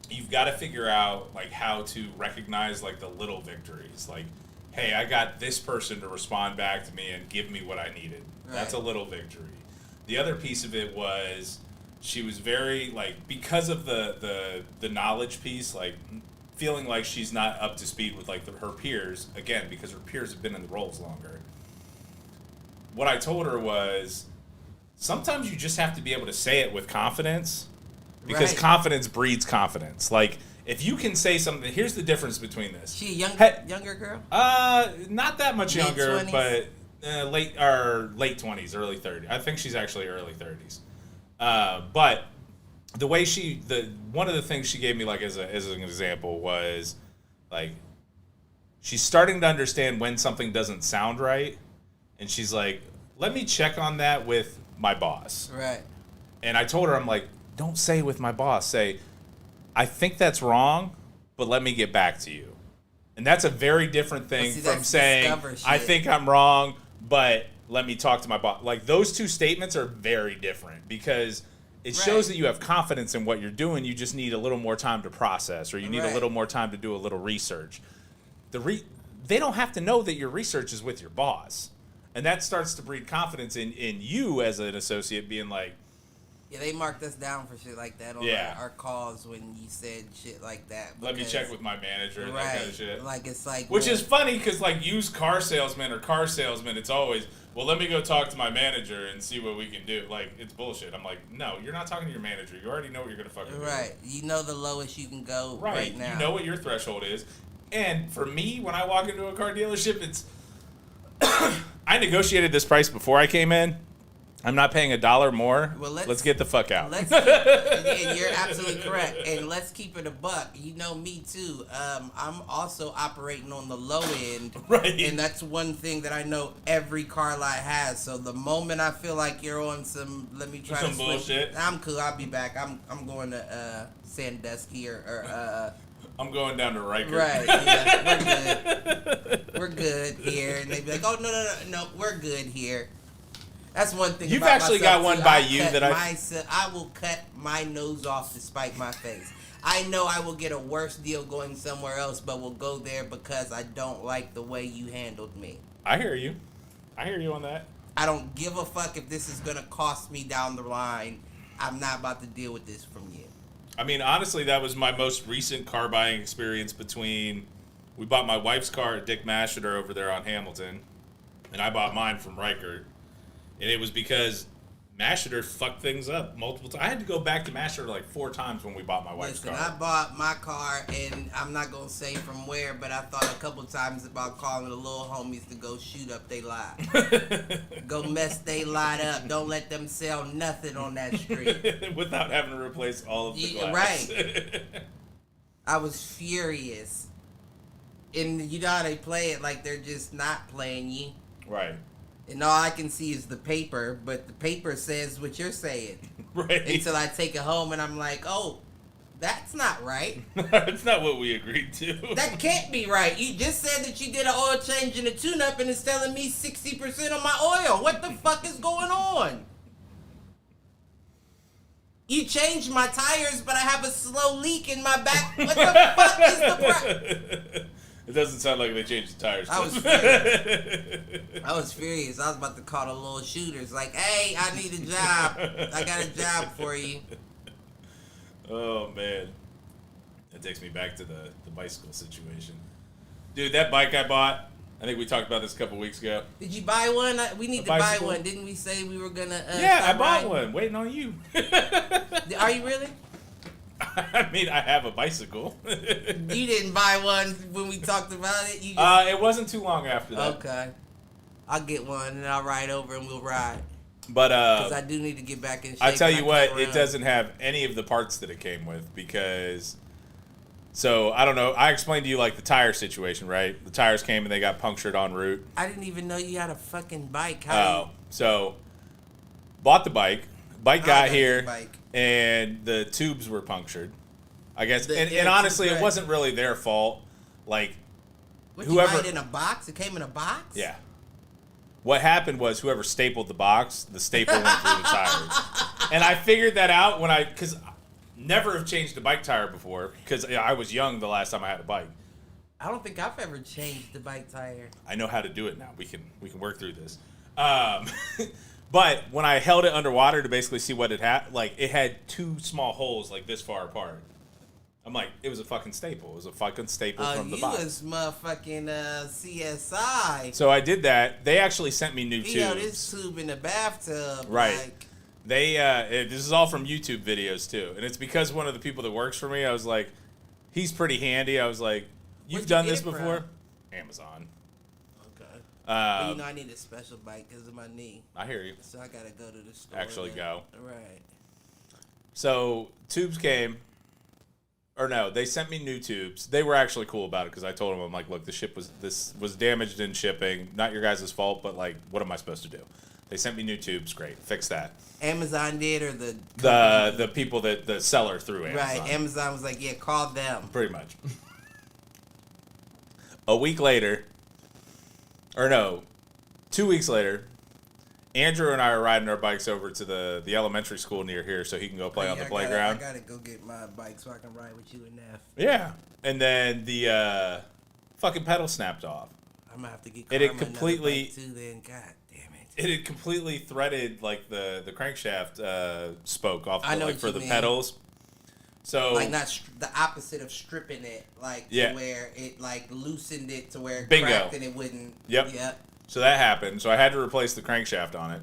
you've got to figure out, like, how to recognize, like, the little victories. Like, hey, I got this person to respond back to me and give me what I needed. Right. That's a little victory. The other piece of it was she was very, like, because of the knowledge piece, like, feeling like she's not up to speed with, like, her peers, again, because her peers have been in the roles longer. What I told her was, sometimes you just have to be able to say it with confidence, because confidence breeds confidence. Like, if you can say something, here's the difference between this. She a younger girl? Not that much younger, 20s? but late 20s, early 30s. I think she's actually early 30s. But the way one of the things she gave me, like, as an example was, like, she's starting to understand when something doesn't sound right, and she's like, let me check on that with my boss. Right. And I told her, I'm like, don't say with my boss, say, I think that's wrong, but let me get back to you. And that's a very different thing from saying, I think I'm wrong, but let me talk to my boss. Like, those two statements are very different, because it shows that you have confidence in what you're doing. You just need a little more time to process, or you need a little more time to do a little research. They don't have to know that your research is with your boss. And that starts to breed confidence in you as an associate, being like, yeah, they marked us down for shit like that on our calls when you said shit like that. Let me check with my manager and that kind of shit. Like, it's like, which is funny, because, like, used car salesmen or car salesmen, it's always, well, let me go talk to my manager and see what we can do. Like, it's bullshit. I'm like, no, you're not talking to your manager. You already know what you're going to fucking do. Right. You know the lowest you can go right now. You know what your threshold is. And for me, when I walk into a car dealership, it's I negotiated this price before I came in. I'm not paying $1 more. Well, let's get the fuck out. And you're absolutely correct. And let's keep it a buck. You know me too. I'm also operating on the low end. Right. And that's one thing that I know every car lot has. So the moment I feel like you're on some, let me try some bullshit. I'm cool. I'll be back. I'm going to Sandusky or I'm going down to Riker. Right. Yeah, we're good here. And they be like, oh no, we're good here. That's one thing. You've actually got one by you that I will cut my nose off to spite my face. I know I will get a worse deal going somewhere else, but will go there because I don't like the way you handled me. I hear you. I hear you on that. I don't give a fuck if this is gonna cost me down the line. I'm not about to deal with this from you. I mean, honestly, that was my most recent car buying experience we bought my wife's car at Dick Masheter over there on Hamilton, and I bought mine from Reichert. And it was because Masheter fucked things up multiple times. I had to go back to Masheter like 4 times when we bought my wife's car. I bought my car, and I'm not going to say from where, but I thought a couple times about calling the little homies to go shoot up they lot. Go mess they lot up. Don't let them sell nothing on that street. Without having to replace all of the glass. Right. I was furious. And you know how they play it like they're just not playing you. Right. And all I can see is the paper, but the paper says what you're saying. Right. Until I take it home and I'm like, oh, that's not right. That's not what we agreed to. That can't be right. You just said that you did an oil change and a tune-up and it's telling me 60% on my oil. What the fuck is going on? You changed my tires, but I have a slow leak in my back. What the fuck is the problem? It doesn't sound like they changed the tires. I was furious. I was about to call the little shooters. Like, hey, I need a job. I got a job for you. Oh, man. That takes me back to the bicycle situation. Dude, that bike I bought, I think we talked about this a couple weeks ago. Did you buy one? We need to buy one. Didn't we say we were going to Yeah, I bought one. Waiting on you. Are you really? I mean, I have a bicycle. You didn't buy one when we talked about it? You it wasn't too long after that. Okay. I'll get one and I'll ride over and we'll ride. But because I do need to get back in shape. I tell you what, it doesn't have any of the parts that it came with because... So, I don't know. I explained to you, like, the tire situation, right? The tires came and they got punctured en route. I didn't even know you had a fucking bike. So, bought the bike. Bike got here, and the tubes were punctured. I guess, and honestly, it wasn't really their fault. Like, whoever... You buy it in a box? It came in a box? Yeah. What happened was whoever stapled the box, the staple went through the tires. And I figured that out because never have changed a bike tire before because I was young the last time I had a bike. I don't think I've ever changed the bike tire. I know how to do it now. We can work through this. But when I held it underwater to basically see what it had, like it had 2 small holes like this far apart. I'm like, it was a fucking staple. It was a fucking staple from the box. You was motherfucking CSI. So I did that. They actually sent me new tubes. You know, this tube in the bathtub. Right. Like, this is all from YouTube videos too, and it's because one of the people that works for me. I was like, he's pretty handy. I was like, you've done this before? From? Amazon. Okay. But you know, I need a special bike because of my knee. I hear you. So I gotta go to the store. Actually, go. Right. So tubes came, or no, they sent me new tubes. They were actually cool about it because I told them, I'm like, look, this was damaged in shipping. Not your guys' fault, but like, what am I supposed to do? They sent me new tubes. Great, fix that. Amazon did, or the people that the seller through Amazon. Right, Amazon was like, yeah, call them. Pretty much. A week later, or no, 2 weeks later, Andrew and I are riding our bikes over to the elementary school near here so he can go play on the playground. I gotta go get my bike so I can ride with you and Neff. Yeah, and then the fucking pedal snapped off. I'm gonna have to get it had completely bike too. Then, god damn it. It had completely threaded like the crankshaft spoke off for the mean. Pedals. So like not the opposite of stripping it, like to where it like loosened it to where it cracked and it wouldn't. Yep. So that happened. So I had to replace the crankshaft on it,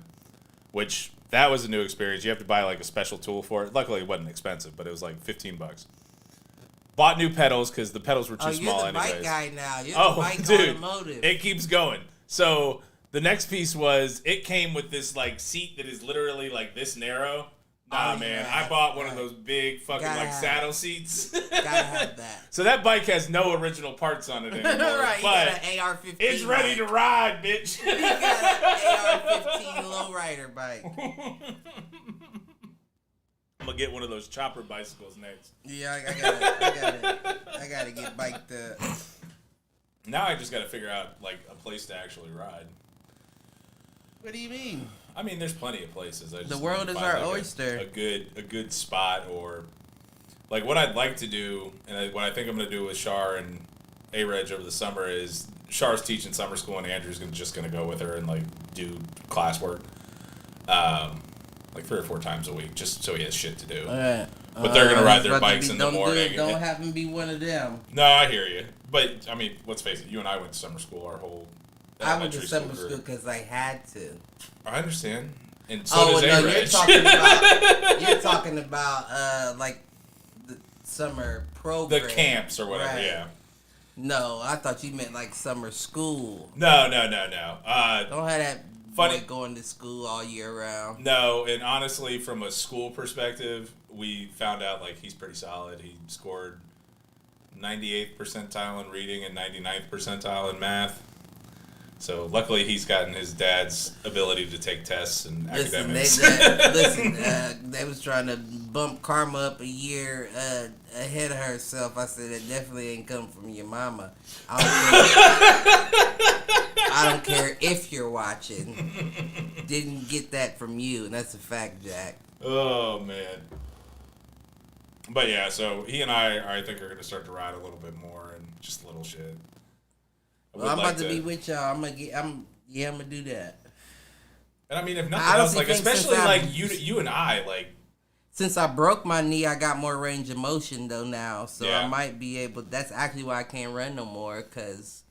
which that was a new experience. You have to buy like a special tool for it. Luckily, it wasn't expensive, but it was like $15. Bought new pedals because the pedals were too small anyways. You're the bike guy now. You're the bike automotive. It keeps going. So the next piece was it came with this like seat that is literally like this narrow. Nah, man. I bought one of those big fucking like saddle seats. Gotta have that. So that bike has no original parts on it anymore. Right, but you got an AR-15 it's ready to ride, bitch. You got an AR-15 lowrider bike. I'm gonna get one of those chopper bicycles next. Yeah, I gotta get biked up. Now I just gotta figure out like a place to actually ride. What do you mean? I mean, there's plenty of places. The world is our oyster. A good spot, or like what I'd like to do, and what I think I'm gonna do with Shar and A-Reg over the summer is Char's teaching summer school, and Andrew's just gonna go with her and like do classwork, like 3 or 4 times a week, just so he has shit to do. But they're gonna ride their bikes in the morning. Don't have him be one of them. No, I hear you. But I mean, let's face it. You and I went to summer school our whole. I went to summer school because I had to. I understand. And so does no, A-Reg. you're talking about like the summer program. The camps or whatever. Right. Yeah. No, I thought you meant like summer school. No. Don't have that boy going to school all year round. No, and honestly, from a school perspective, we found out like he's pretty solid. He scored 98th percentile in reading and 99th percentile in math. So luckily, he's gotten his dad's ability to take tests and academics. They was trying to bump Karma up a year ahead of herself. I said, that definitely ain't come from your mama. I don't care if you're watching. Didn't get that from you, and that's a fact, Jack. Oh, man. But yeah, so he and I think, are going to start to ride a little bit more and just little shit. Well, I'm about to be with y'all. I'm gonna do that. And I mean, if nothing else, like especially like you and I, like. Since I broke my knee, I got more range of motion though now, so I might be able. That's actually why I can't run no more, because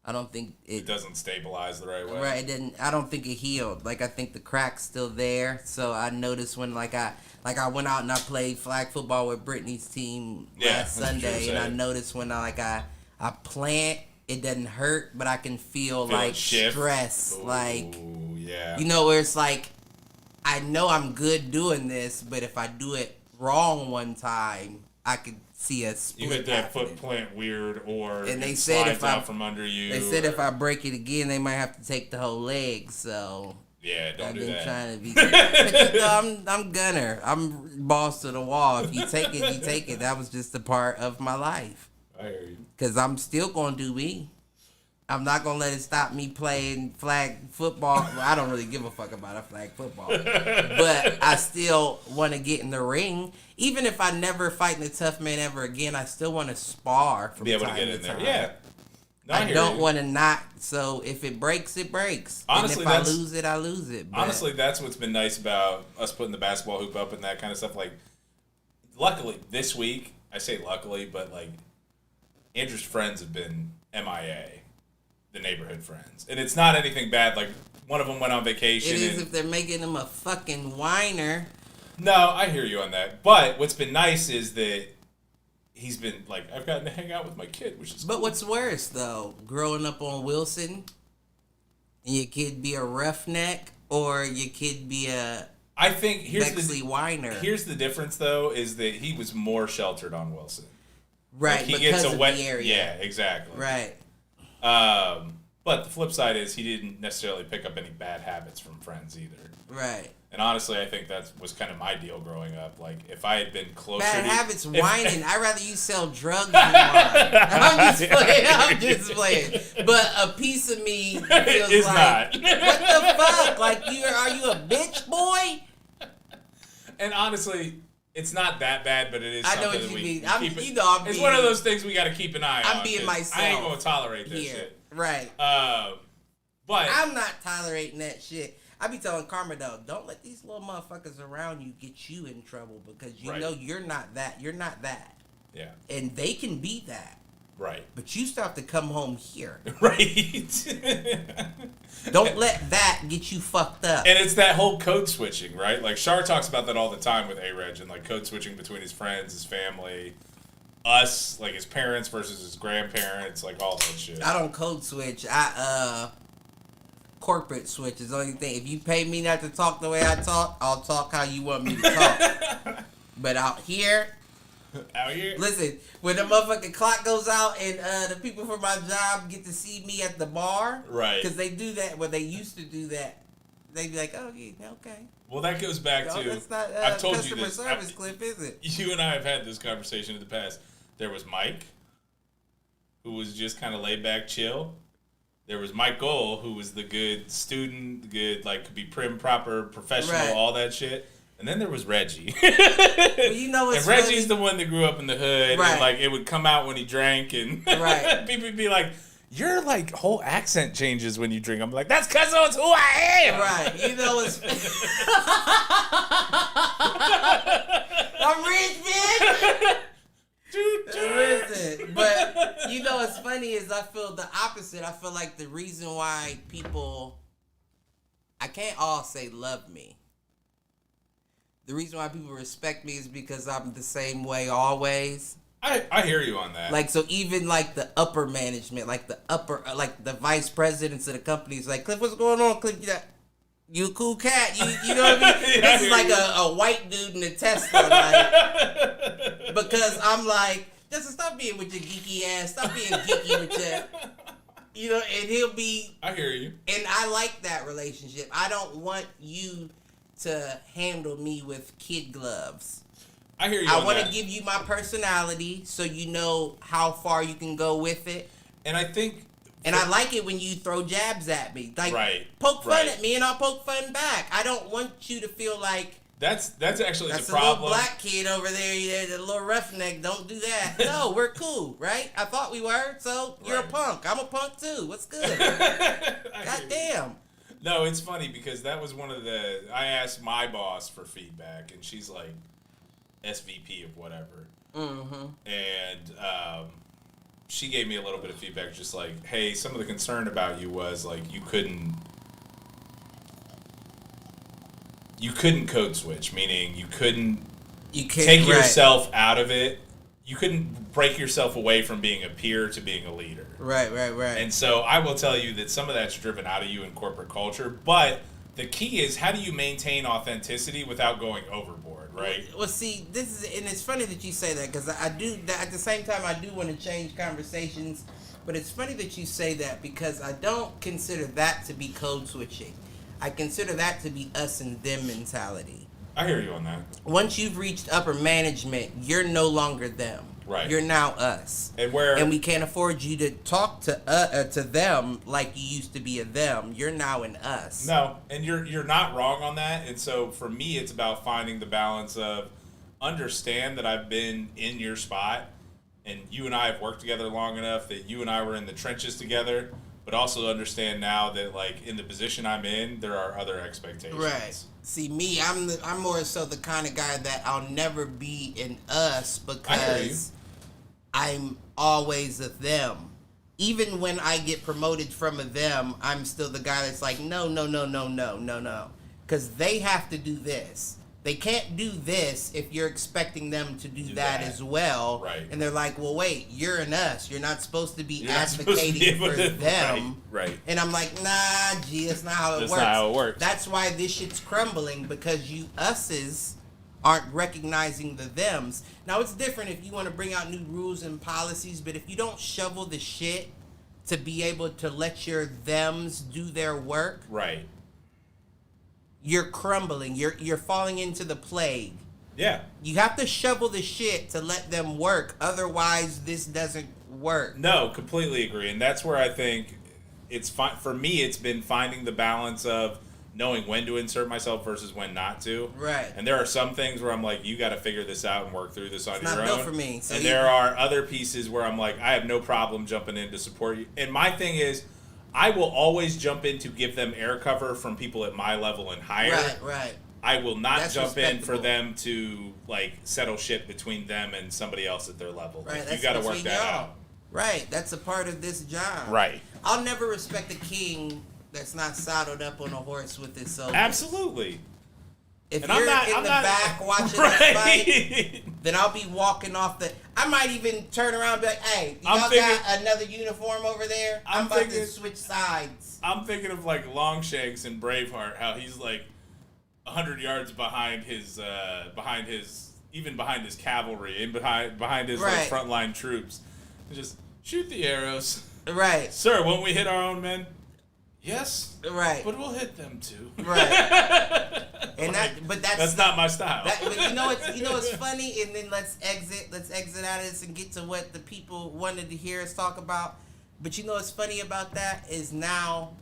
I don't think it doesn't stabilize the right way. Right, it didn't. I don't think it healed. Like I think the crack's still there. So I noticed when I went out and I played flag football with Brittany's team last Sunday, and I noticed when I plant. It doesn't hurt, but I can feel like stress. Ooh, like, yeah. You know, where it's like, I know I'm good doing this, but if I do it wrong one time, I could see a split. You hit that foot plant weird, or and they it said slides out from under you. They said if I break it again, they might have to take the whole leg. So yeah, don't do that. I've been trying to be. I'm gunner. I'm boss to the wall. If you take it, you take it. That was just a part of my life. I hear you. Because I'm still going to do me. I'm not going to let it stop me playing flag football. Well, I don't really give a fuck about a flag football. But I still want to get in the ring. Even if I never fight in a tough man ever again, I still want to spar from time to time. Be able to get in there. Yeah. No, I don't want to not. So if it breaks, it breaks. Honestly, and if I lose it, I lose it. But honestly, that's what's been nice about us putting the basketball hoop up and that kind of stuff. Like, luckily, this week, I say luckily, but like, Andrew's friends have been MIA, the neighborhood friends. And it's not anything bad. Like, one of them went on vacation. It is if they're making him a fucking whiner. No, I hear you on that. But what's been nice is that he's been, like, I've gotten to hang out with my kid, which is But what's worse, though? Growing up on Wilson, and your kid be a roughneck, or your kid be a I think here's Bexley whiner. Here's the difference, though, is that he was more sheltered on Wilson. Right, like he because gets a of wet, the area. Yeah, exactly. Right. But the flip side is he didn't necessarily pick up any bad habits from friends either. Right. And honestly, I think that was kind of my deal growing up. Like, if I had been closer bad to... habits, whining. I'd rather you sell drugs than wine. I'm just playing. But a piece of me feels is like, not. What the fuck? Like, are you a bitch, boy? And honestly... It's not that bad, but it is something I know what you mean. It's one of those things we got to keep an eye on. I'm being myself. I ain't going to tolerate this here. shit. Right. But I'm not tolerating that shit. I be telling Karma, though, don't let these little motherfuckers around you get you in trouble, because you know you're not that. You're not that. Yeah. And they can be that. Right. But you still have to come home here. Right. Don't let that get you fucked up. And it's that whole code switching, right? Like, Char talks about that all the time with A-Reg, and like code switching between his friends, his family, us, like his parents versus his grandparents, like all that shit. I don't code switch. I corporate switch is the only thing. If you pay me not to talk the way I talk, I'll talk how you want me to talk. But out here, listen, when the motherfucking clock goes out and the people from my job get to see me at the bar, right? Because they do that. When they used to do that, they'd be like, "Oh, yeah, okay." Well, that goes back to that's not I've told customer you this. service clip, is it? You and I have had this conversation in the past. There was Mike, who was just kind of laid back, chill. There was Michael, who was the good student, the good, like, could be prim, proper, professional, all that shit. And then there was Reggie. Well, you know what's and Reggie's the one that grew up in the hood. Right. And, like, it would come out when he drank. And people would be like, your like whole accent changes when you drink. I'm like, that's because it's who I am. Right. You know it's I'm rich, bitch. Listen, but you know what's funny is I feel the opposite. I feel like the reason why people, I can't all say love me. The reason why people respect me is because I'm the same way always. I hear you on that. Like, so even like the upper management, like the vice presidents of the companies, like, Cliff, what's going on, Cliff? You a cool cat. You know what I mean? This is like a white dude in a Tesla, like, because I'm like, just stop being with your geeky ass. Stop being geeky with your, you know, and he'll be. I hear you. And I like that relationship. I don't want you to handle me with kid gloves. I hear you. I want to give you my personality so you know how far you can go with it. And I think. And I like it when you throw jabs at me. Like, poke fun right. at me and I'll poke fun back. I don't want you to feel like that's actually that's the problem. Little black kid over there, the little roughneck. Don't do that. No, we're cool, right? I thought we were. So you're a punk. I'm a punk too. What's good? God damn. No, it's funny because that was one of the. I asked my boss for feedback, and she's like SVP of whatever, and she gave me a little bit of feedback, just like, hey, some of the concern about you was like you couldn't code switch, meaning you can't take yourself out of it. You couldn't break yourself away from being a peer to being a leader. Right. And so I will tell you that some of that's driven out of you in corporate culture, but the key is how do you maintain authenticity without going overboard, right? Well, see, this is, and it's funny that you say that because I do, at the same time, I do want to change conversations, but it's funny that you say that because I don't consider that to be code switching. I consider that to be us and them mentality. I hear you on that. Once you've reached upper management, you're no longer them. Right. You're now us. And we can't afford you to talk to them like you used to be a them. You're now an us. No, and you're not wrong on that. And so for me, it's about finding the balance of understand that I've been in your spot, and you and I have worked together long enough that you and I were in the trenches together. But also understand now that, like, in the position I'm in, there are other expectations. Right. See, me, I'm more so the kind of guy that I'll never be an us because I'm always a them. Even when I get promoted from a them, I'm still the guy that's like, no. Because they have to do this. They can't do this if you're expecting them to do that as well. Right. And they're like, well, wait, you're an us. You're not supposed to be advocating for them. Right. And I'm like, nah, G, that's not how it works. That's not how it works. That's why this shit's crumbling, because you us's aren't recognizing the thems. Now, it's different if you want to bring out new rules and policies, but if you don't shovel the shit to be able to let your thems do their work. Right. You're crumbling. You're falling into the plague. Yeah. You have to shovel the shit to let them work. Otherwise, this doesn't work. No, completely agree. And that's where I think it's for me, it's been finding the balance of knowing when to insert myself versus when not to. Right. And there are some things where I'm like, you got to figure this out and work through this on your own. It's not built for me. So and there are other pieces where I'm like, I have no problem jumping in to support you. And my thing is, I will always jump in to give them air cover from people at my level and higher. Right. I will not jump in for them to like settle shit between them and somebody else at their level. Right. Like, you got to work that out. Right. That's a part of this job. Right. I'll never respect a king that's not saddled up on a horse with his soldiers. Absolutely. If you're in the back watching the fight, then I'll be walking off the... I might even turn around and be like, hey, y'all got another uniform over there? I'm about to switch sides. I'm thinking of like Longshanks in Braveheart, how he's like 100 yards behind his cavalry, and behind his like, frontline troops. And just shoot the arrows. Right. Sir, won't we hit our own men? Yes. Right. But we'll hit them too. Right. And like, that's not my style. But you know what's funny? And then let's exit out of this and get to what the people wanted to hear us talk about. But you know what's funny about that is now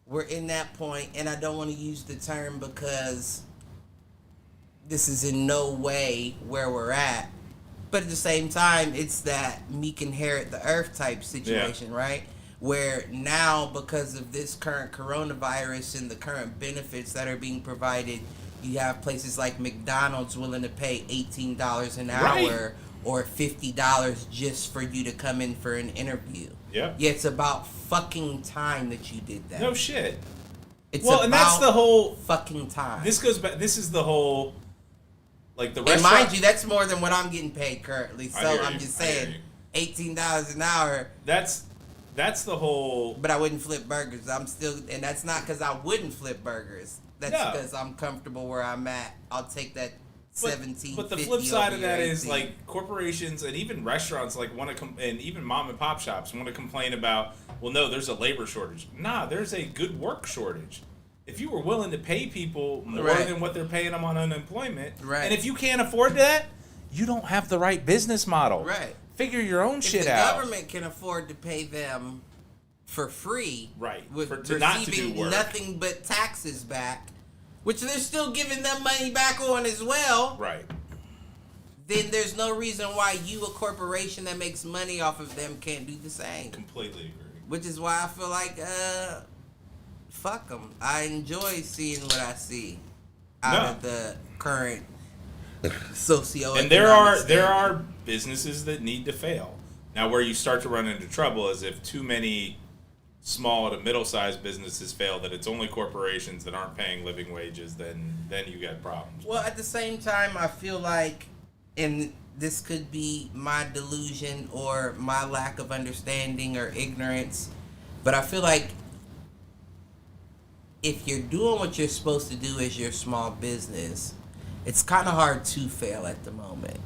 we're in that point, and I don't want to use the term because this is in no way where we're at. But at the same time, it's that Meek inherit the earth type situation, right? where now, because of this current coronavirus and the current benefits that are being provided, you have places like McDonald's willing to pay $18 an hour or $50 just for you to come in for an interview. Yep. Yeah, it's about fucking time that you did that. No shit. It's well, and that's the whole fucking time. This goes back. This is the whole, like the and restaurant. mind you, that's more than what I'm getting paid currently. So I'm just saying, $18 an hour. That's the whole. But I wouldn't flip burgers. I'm still, and that's not because I wouldn't flip burgers. That's because I'm comfortable where I'm at. I'll take that. But the flip side of that is like corporations and even restaurants like want to and even mom and pop shops want to complain about, well, no, there's a labor shortage. Nah, there's a good work shortage. If you were willing to pay people more than what they're paying them on unemployment, and if you can't afford that, you don't have the right business model. Right. Figure your own shit out. If the government can afford to pay them for free, with receiving nothing but taxes back, which they're still giving them money back on as well. Right. Then there's no reason why you, a corporation that makes money off of them, can't do the same. Completely agree. Which is why I feel like, fuck them. I enjoy seeing what I see out of the current socioeconomic. And there are businesses that need to fail. Now, where you start to run into trouble is if too many small to middle-sized businesses fail, that it's only corporations that aren't paying living wages, then you got problems. Well, at the same time, I feel like, and this could be my delusion or my lack of understanding or ignorance, but I feel like if you're doing what you're supposed to do as your small business, it's kind of hard to fail at the moment.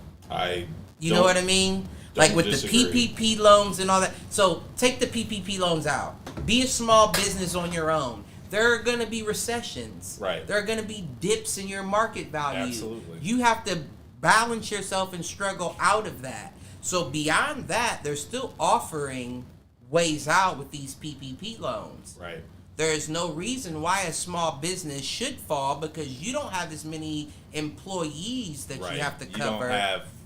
You know what I mean? Like with the PPP loans and all that. So take the PPP loans out. Be a small business on your own. There are going to be recessions. Right. There are going to be dips in your market value. Absolutely. You have to balance yourself and struggle out of that. So beyond that, they're still offering ways out with these PPP loans. Right. There is no reason why a small business should fall because you don't have as many employees that you have to cover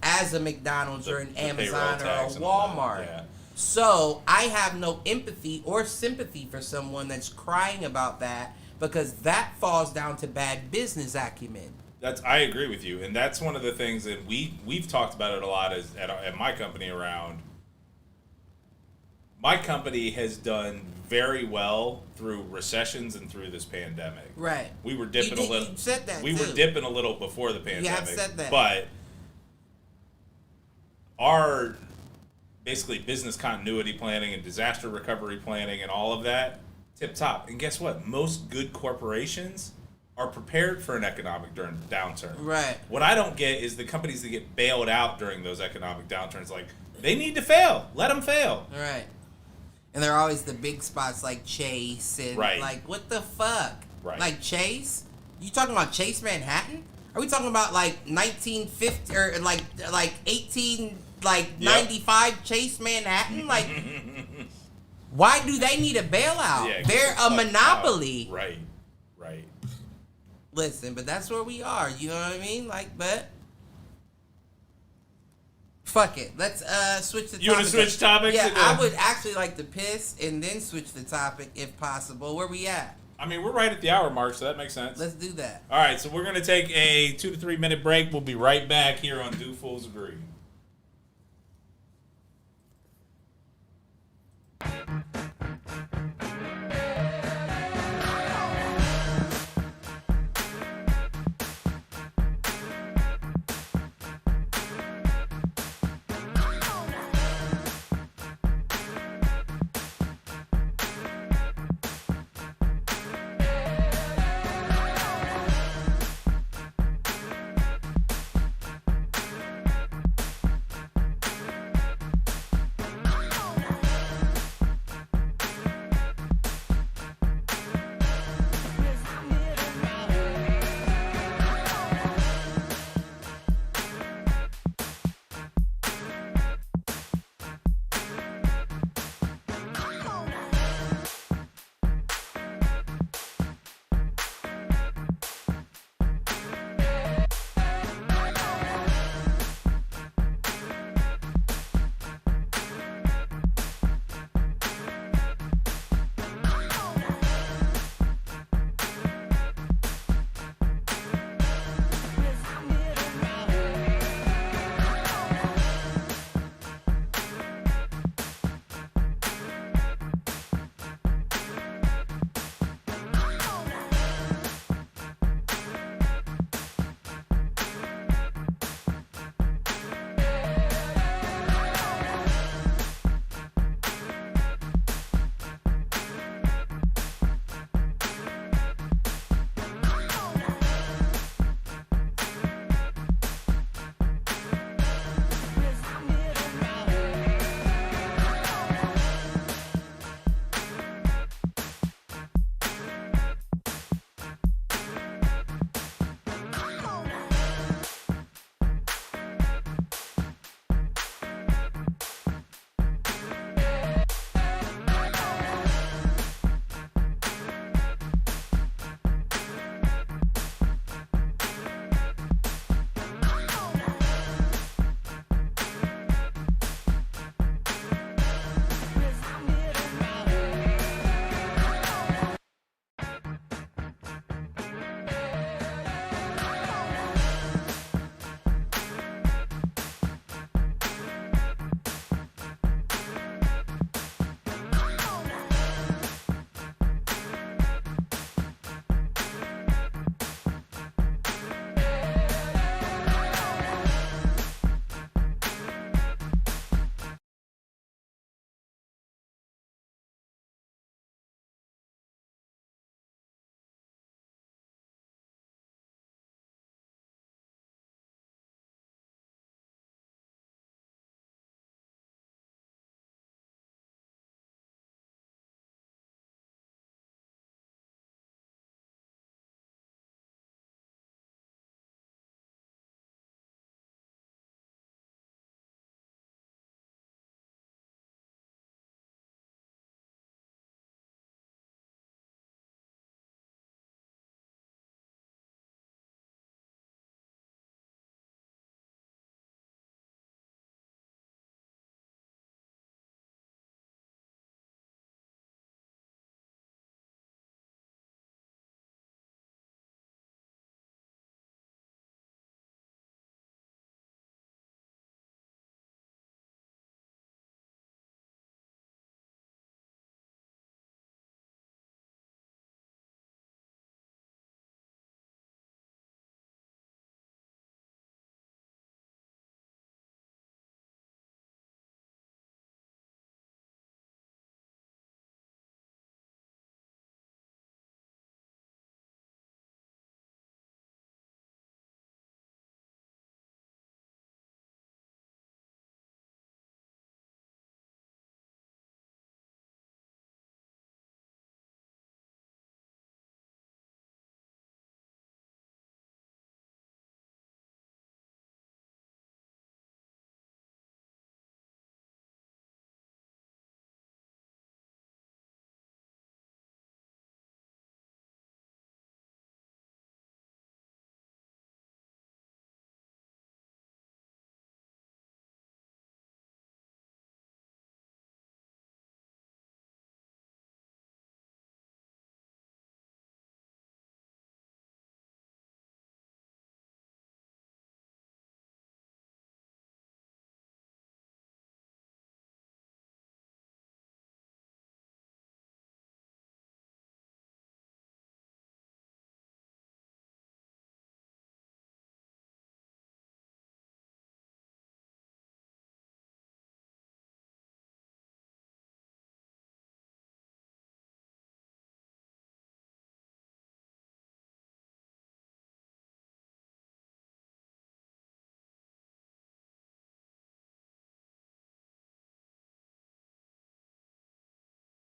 as a McDonald's or an Amazon or a Walmart. Yeah. So I have no empathy or sympathy for someone that's crying about that because that falls down to bad business acumen. I agree with you, and that's one of the things that we've talked about it a lot at my company around. My company has done very well through recessions and through this pandemic. Right. We were dipping a little. You said that. We were dipping a little before the pandemic. You have said that. But our basically business continuity planning and disaster recovery planning and all of that, tip top. And guess what? Most good corporations are prepared for an economic downturn. Right. What I don't get is the companies that get bailed out during those economic downturns. Like, they need to fail. Let them fail. Right. And they're always the big spots like Chase and like, what the fuck? Right. Like Chase? You talking about Chase Manhattan? Are we talking about like 1950 or like 95 Chase Manhattan? Like, why do they need a bailout? Yeah, they're a monopoly. Right. Right. Listen, but that's where we are. You know what I mean? Like, but fuck it. Let's switch the topic. You want to switch topics? Yeah, I would actually like to piss and then switch the topic if possible. Where we at? I mean, we're right at the hour mark, so that makes sense. Let's do that. All right, so we're going to take a 2 to 3 minute break. We'll be right back here on Do Fools Agree.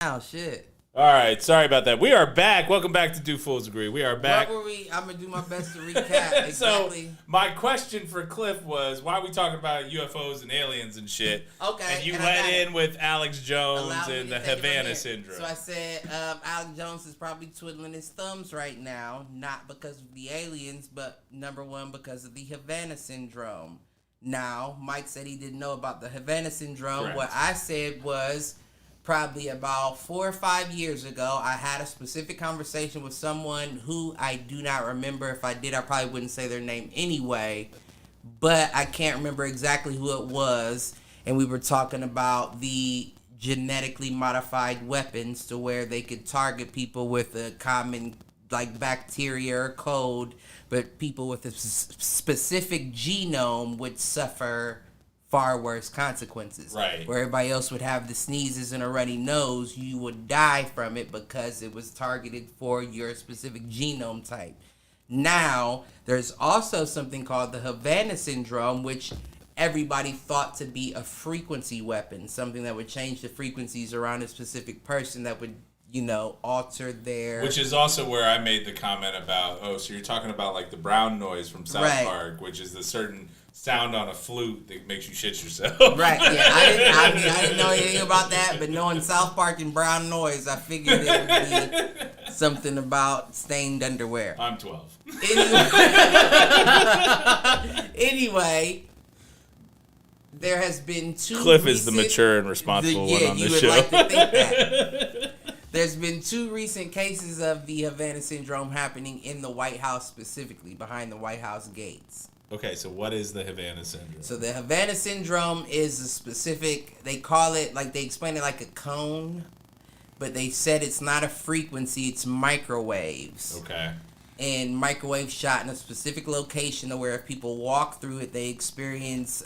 Oh, shit. All right, sorry about that. We are back. Welcome back to Do Fools Agree. We are back. What were we? I'm going to do my best to recap. Exactly. So, my question for Cliff was, why are we talking about UFOs and aliens and shit? Okay. And you went in with Alex Jones and the Havana syndrome. So I said Alex Jones is probably twiddling his thumbs right now, not because of the aliens, but number one, because of the Havana syndrome. Now, Mike said he didn't know about the Havana syndrome. Correct. What I said was, probably about 4 or 5 years ago, I had a specific conversation with someone who I do not remember. If I did, I probably wouldn't say their name anyway. But I can't remember exactly who it was. And we were talking about the genetically modified weapons to where they could target people with a common, like, bacteria or cold. But people with a specific genome would suffer far worse consequences. Right. Where everybody else would have the sneezes and a runny nose, you would die from it because it was targeted for your specific genome type. Now, there's also something called the Havana syndrome, which everybody thought to be a frequency weapon, something that would change the frequencies around a specific person that would, you know, alter their... Which is also where I made the comment about, so you're talking about like the brown noise from South Park, which is the certain sound on a flute that makes you shit yourself. Right, yeah. I didn't know anything about that, but knowing South Park and brown noise, I figured it would be something about stained underwear. I'm 12. Anyway, there has been two Cliff is the mature and responsible one on this show. Yeah, you would like to think that. There's been 2 recent cases of the Havana syndrome happening in the White House, specifically behind the White House gates. Okay, so what is the Havana syndrome? So the Havana syndrome is a specific, they call it, like they explain it like a cone, but they said it's not a frequency, it's microwaves. Okay. And microwaves shot in a specific location where if people walk through it, they experience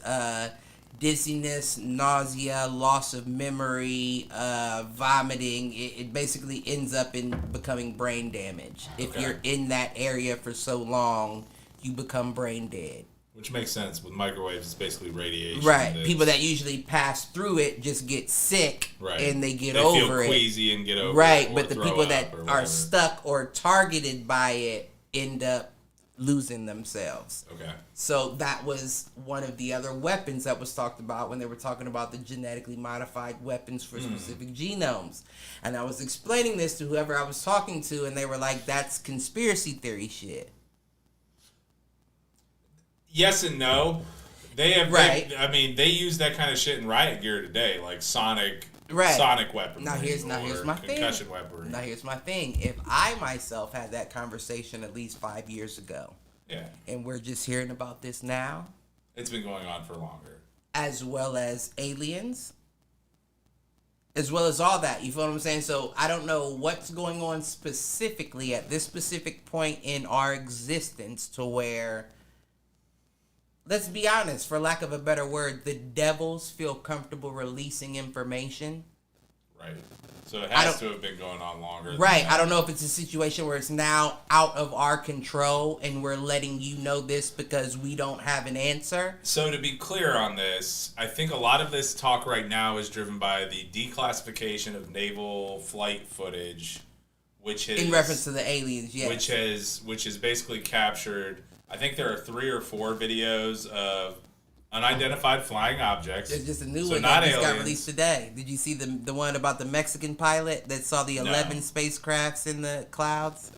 dizziness, nausea, loss of memory, vomiting. It basically ends up in becoming brain damage. If you're in that area for so long, you become brain dead. Which makes sense. With microwaves, it's basically radiation. Right. People that usually pass through it just get sick and they get over it. They feel queasy and get over it. Right, but the people that are stuck or targeted by it end up losing themselves. Okay. So that was one of the other weapons that was talked about when they were talking about the genetically modified weapons for specific genomes. And I was explaining this to whoever I was talking to, and they were like, that's conspiracy theory shit. Yes and no. They have, they use that kind of shit in riot gear today, like sonic weaponry. Now here's my thing. Concussion weaponry. Now here's my thing. If I myself had that conversation at least 5 years ago, and we're just hearing about this now, it's been going on for longer. As well as aliens, as well as all that. You feel what I'm saying? So I don't know what's going on specifically at this specific point in our existence to where, let's be honest, for lack of a better word, the devils feel comfortable releasing information. Right. So it has to have been going on longer. Right. I don't know if it's a situation where it's now out of our control and we're letting you know this because we don't have an answer. So to be clear on this, I think a lot of this talk right now is driven by the declassification of naval flight footage, which is... In reference to the aliens, yes. Which is basically captured... I think there are 3 or 4 videos of unidentified flying objects. There's just a new one that just got released today. Did you see the one about the Mexican pilot that saw the 11 spacecrafts in the clouds?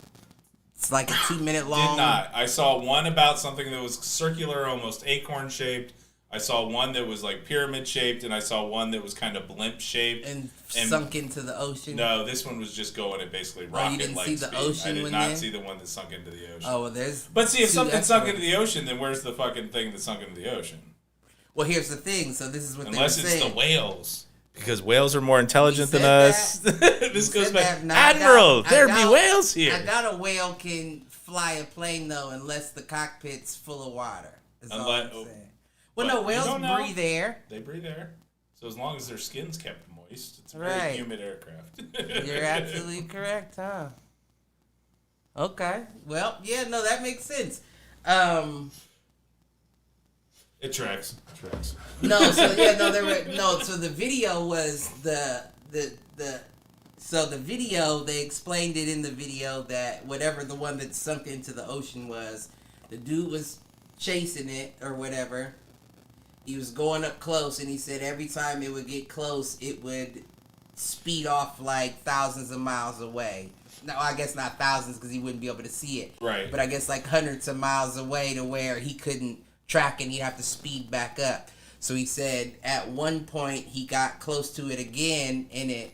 It's like a 2-minute long. Did not. I saw one about something that was circular, almost acorn shaped. I saw one that was like pyramid shaped, and I saw one that was kind of blimp shaped and sunk into the ocean. No, this one was just going at basically rocket you didn't like see the speed. ocean? I did not see the one that sunk into the ocean. Oh well, there's. But see, if something sunk into the ocean, then where's the fucking thing that sunk into the ocean? Well, here's the thing. So this is what unless they were it's saying. the whales. Because whales are more intelligent than us. This goes back. Admiral, there be whales here. I doubt a whale can fly a plane though, unless the cockpit's full of water. All I'm saying. Well, no, whales breathe air. They breathe air. So as long as their skin's kept moist, it's a very humid aircraft. You're absolutely correct, huh? Okay. Well, yeah, no, that makes sense. It tracks. No, so yeah, so the video was the So the video, they explained it in the video that whatever the one that sunk into the ocean was, the dude was chasing it or whatever. He was going up close, and he said every time it would get close, it would speed off like thousands of miles away. No, I guess not thousands because he wouldn't be able to see it. Right. But I guess like hundreds of miles away to where he couldn't track it and he'd have to speed back up. So he said at one point he got close to it again and it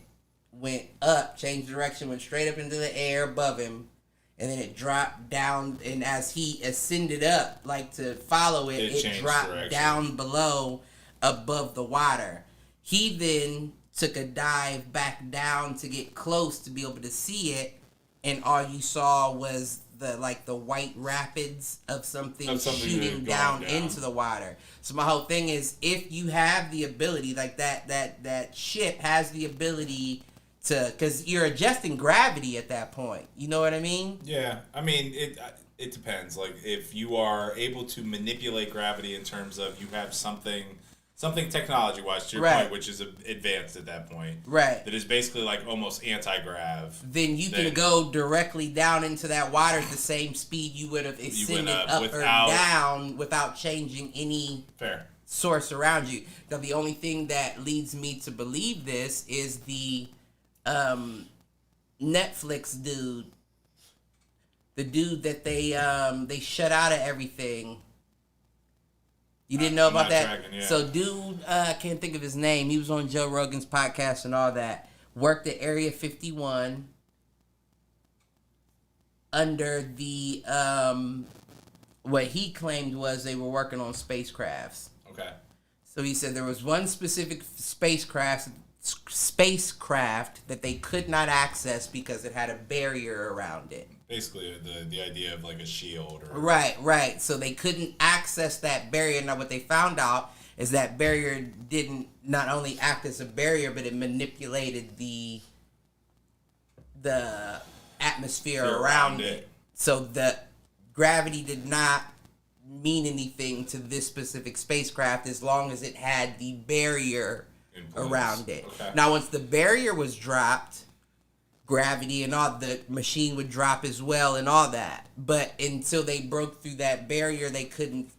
went up, changed direction, went straight up into the air above him, and then it dropped down, and as he ascended up, like to follow it, it dropped direction down below above the water. He then took a dive back down to get close to be able to see it, and all you saw was the white rapids of something shooting down into the water. So my whole thing is, if you have the ability, like that ship has the ability to, because you're adjusting gravity at that point. You know what I mean? Yeah, I mean it depends. Like if you are able to manipulate gravity in terms of you have something technology-wise, to your point, which is advanced at that point. Right. That is basically like almost anti-grav. Then you can go directly down into that water at the same speed you would have ascended up or down without changing any source around you. Now, the only thing that leads me to believe this is the Netflix dude. The dude that they shut out of everything. You didn't know about that? So dude, I can't think of his name. He was on Joe Rogan's podcast and all that. Worked at Area 51 under the, what he claimed was they were working on spacecrafts. Okay. So he said there was one specific spacecraft that they could not access because it had a barrier around it. Basically, the idea of like a shield. Or... Right. So they couldn't access that barrier. Now, what they found out is that barrier didn't not only act as a barrier, but it manipulated the atmosphere around it. So the gravity did not mean anything to this specific spacecraft as long as it had the barrier around it. Okay. Now, once the barrier was dropped, gravity and all, the machine would drop as well and all that. But until they broke through that barrier, they couldn't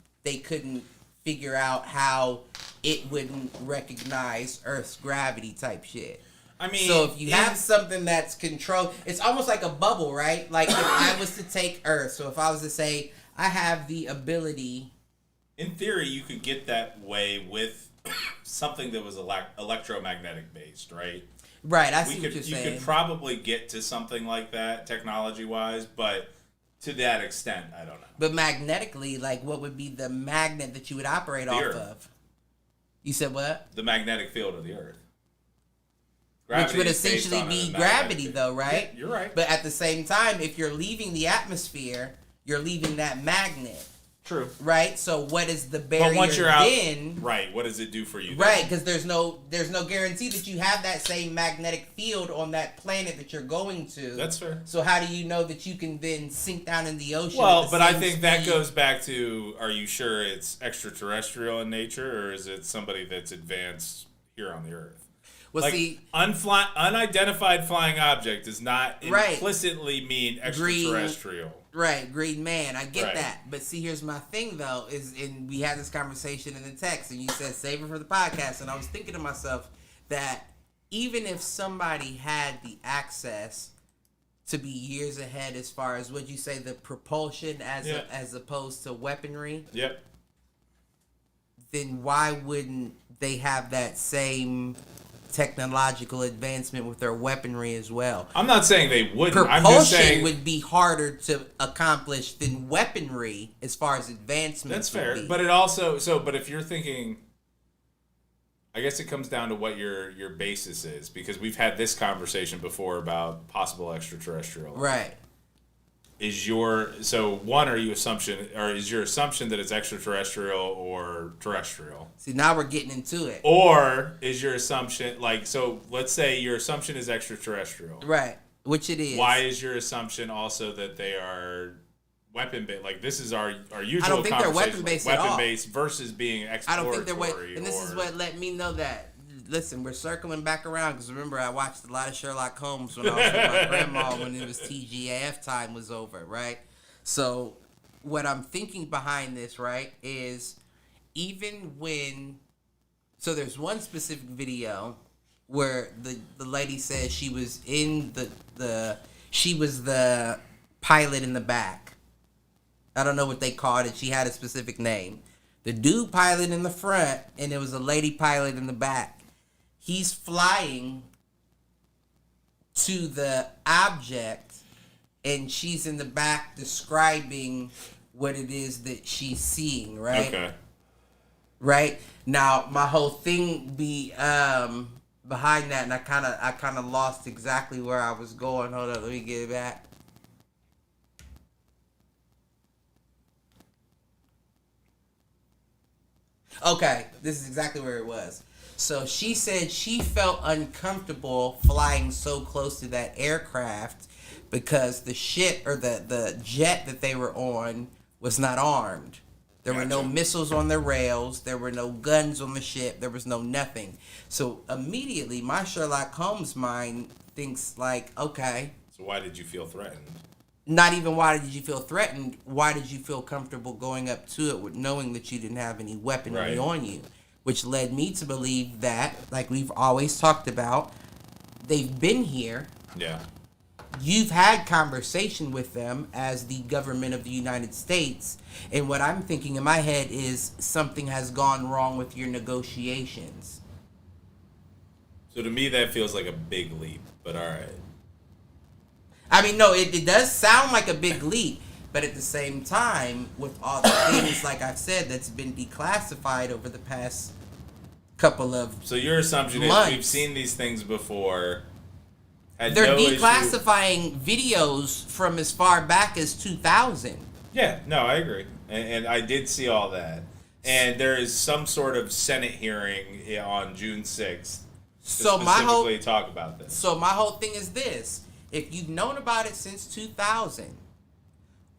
figure out how it wouldn't recognize Earth's gravity type shit. I mean, so if you have something that's controlled, it's almost like a bubble, right? Like if I was to take Earth, so if I was to say I have the ability, in theory, you could get that way with something that was electromagnetic based, right? Right, I see what you're saying. You could probably get to something like that technology-wise, but to that extent, I don't know. But magnetically, like, what would be the magnet that you would operate off of? You said what? The magnetic field of the Earth. Which would essentially be gravity, though, right? Yeah, you're right. But at the same time, if you're leaving the atmosphere, you're leaving that magnet. True. Right? So what is the barrier but once you're out, then? Right. What does it do for you then? Right, because there's no guarantee that you have that same magnetic field on that planet that you're going to. That's fair. So how do you know that you can then sink down in the ocean? Well, but I think that goes back to, are you sure it's extraterrestrial in nature, or is it somebody that's advanced here on the Earth? Well, like, see, unidentified flying object does not implicitly mean extraterrestrial. Green man, I get that. But see, here's my thing, though, and we had this conversation in the text, and you said, save it for the podcast, and I was thinking to myself that even if somebody had the access to be years ahead as far as, would you say, the propulsion as opposed to weaponry? Yep. Then why wouldn't they have that same technological advancement with their weaponry as well? I'm not saying they wouldn't. Propulsion I'm just saying would be harder to accomplish than weaponry as far as advancement. That's fair, but it also but if you're thinking, I guess it comes down to what your basis is, because we've had this conversation before about possible extraterrestrial. Right. Is your assumption that it's extraterrestrial or terrestrial? See, now we're getting into it. Or is your assumption, let's say your assumption is extraterrestrial. Right, which it is. Why is your assumption also that they are weapon-based? Like, this is our usual conversation. I don't think they're weapon-based at all. Weapon-based versus being exploratory. I don't think they're and this is what let me know that listen, we're circling back around because remember I watched a lot of Sherlock Holmes when I was with my grandma when it was TGAF time was over, right? So what I'm thinking behind this, right, is even when, so there's one specific video where the lady says she was in she was the pilot in the back. I don't know what they called it. She had a specific name. The dude pilot in the front, and there was a lady pilot in the back. He's flying to the object, and she's in the back describing what it is that she's seeing, right? Okay. Right? Now, my whole thing behind that, and I kind of lost exactly where I was going. Hold on, let me get it back. Okay, this is exactly where it was. So she said she felt uncomfortable flying so close to that aircraft because the ship or the jet that they were on was not armed. There were no missiles on the rails. There were no guns on the ship. There was no nothing. So immediately my Sherlock Holmes mind thinks like, okay. So why did you feel threatened? Not even why did you feel threatened. Why did you feel comfortable going up to it with knowing that you didn't have any weaponry on you? Which led me to believe that, like we've always talked about, they've been here. Yeah. You've had conversation with them as the government of the United States. And what I'm thinking in my head is something has gone wrong with your negotiations. So to me, that feels like a big leap, but all right. I mean, no, it does sound like a big leap, but at the same time, with all the things, like I've said, that's been declassified over the past couple of So your assumption months, is we've seen these things before. They're declassifying videos from as far back as 2000. Yeah, no, I agree. And I did see all that. And there is some sort of Senate hearing on June 6th to specifically talk about this. So my whole thing is this. If you've known about it since 2000,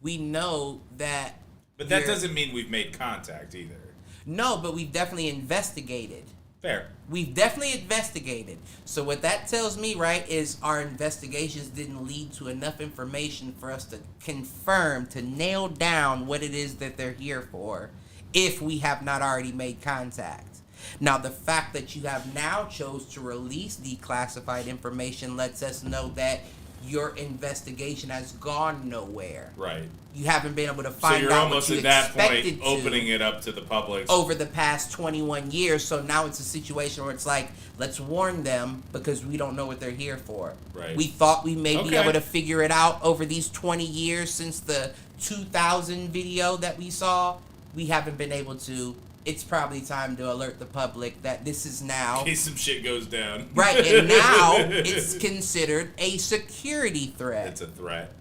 we know that... But that doesn't mean we've made contact either. No, but we've definitely investigated. Fair. We've definitely investigated. So what that tells me, right, is our investigations didn't lead to enough information for us to confirm, to nail down what it is that they're here for, if we have not already made contact. Now, the fact that you have now chose to release declassified information lets us know that your investigation has gone nowhere. Right. You haven't been able to find out what you expected to. So you're almost at that point opening it up to the public. Over the past 21 years. So now it's a situation where it's like, let's warn them because we don't know what they're here for. Right. We thought we may be able to figure it out over these 20 years since the 2000 video that we saw. We haven't been able to. It's probably time to alert the public that this is now... In case some shit goes down. Right, and now it's considered a security threat. It's a threat.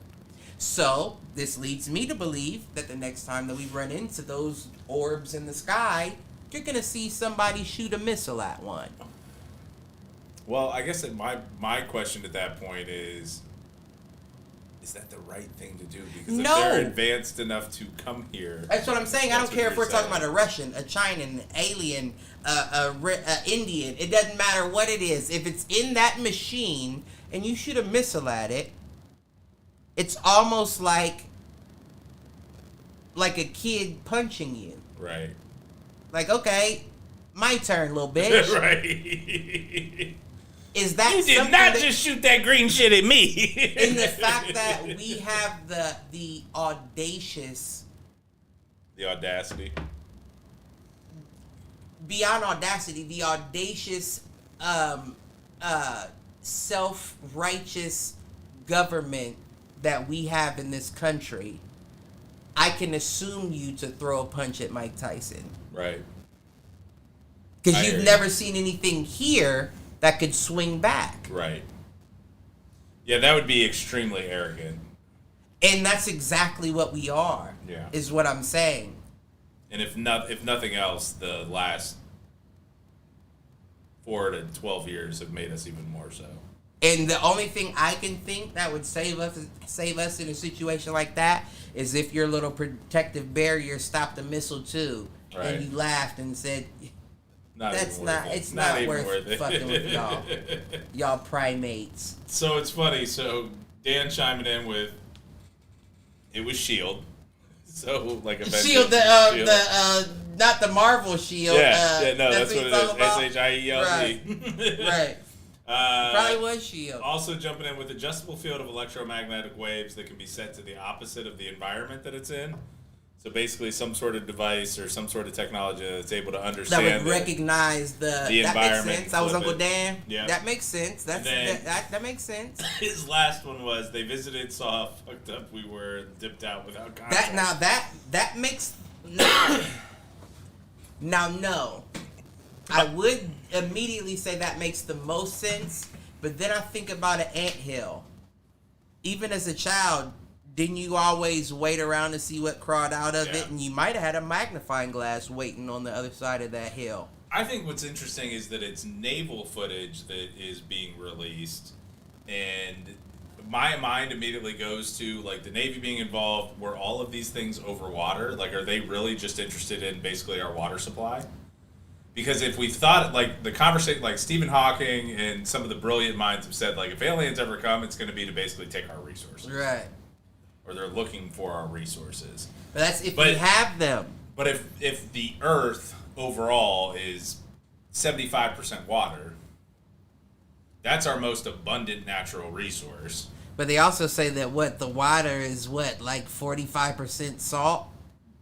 So, this leads me to believe that the next time that we run into those orbs in the sky, you're going to see somebody shoot a missile at one. Well, I guess that my question at that point is that the right thing to do? Because if they're advanced enough to come here... That's what I'm saying. I don't care if we're talking about a Russian, a China, an alien, Indian. It doesn't matter what it is. If it's in that machine and you shoot a missile at it, it's almost like a kid punching you. Right. Like, okay, my turn, little bitch. Right. Is that you did not just shoot that green shit at me? In the fact that we have the audacious... The audacity. Beyond audacity, the audacious, self-righteous government that we have in this country, I can assume you to throw a punch at Mike Tyson. Right. Because you've never seen anything here that could swing back. Right. Yeah, that would be extremely arrogant. And that's exactly what we are. Yeah. Is what I'm saying. And if nothing else, the last 4 to 12 years have made us even more so. And the only thing I can think that would save us in a situation like that is if your little protective barrier stopped a missile too. Right. And you laughed and said, It's not worth fucking with y'all. Y'all primates. So it's funny. So Dan chiming in with, it was S.H.I.E.L.D. So like a S.H.I.E.L.D. Not the Marvel S.H.I.E.L.D. That's what it is. S.H.I.E.L.D. Right. Probably was S.H.I.E.L.D. Also jumping in with adjustable field of electromagnetic waves that can be set to the opposite of the environment that it's in. So basically some sort of device or some sort of technology that's able to understand that would recognize the environment. That makes sense. I was Uncle Dan. Yeah. That makes sense. That makes sense. His last one was they visited, saw how fucked up we were, and dipped out without contact. That makes no. I would immediately say that makes the most sense, but then I think about an anthill. Even as a child, didn't you always wait around to see what crawled out of it? And you might have had a magnifying glass waiting on the other side of that hill. I think what's interesting is that it's naval footage that is being released, and my mind immediately goes to like the Navy being involved. Were all of these things over water? Like, are they really just interested in basically our water supply? Because if we thought, like, the conversation, like Stephen Hawking and some of the brilliant minds have said, like, if aliens ever come, it's going to be to basically take our resources. Right. Or they're looking for our resources. But that's if we have them. But if the Earth overall is 75% water, that's our most abundant natural resource. But they also say that the water is like 45% salt?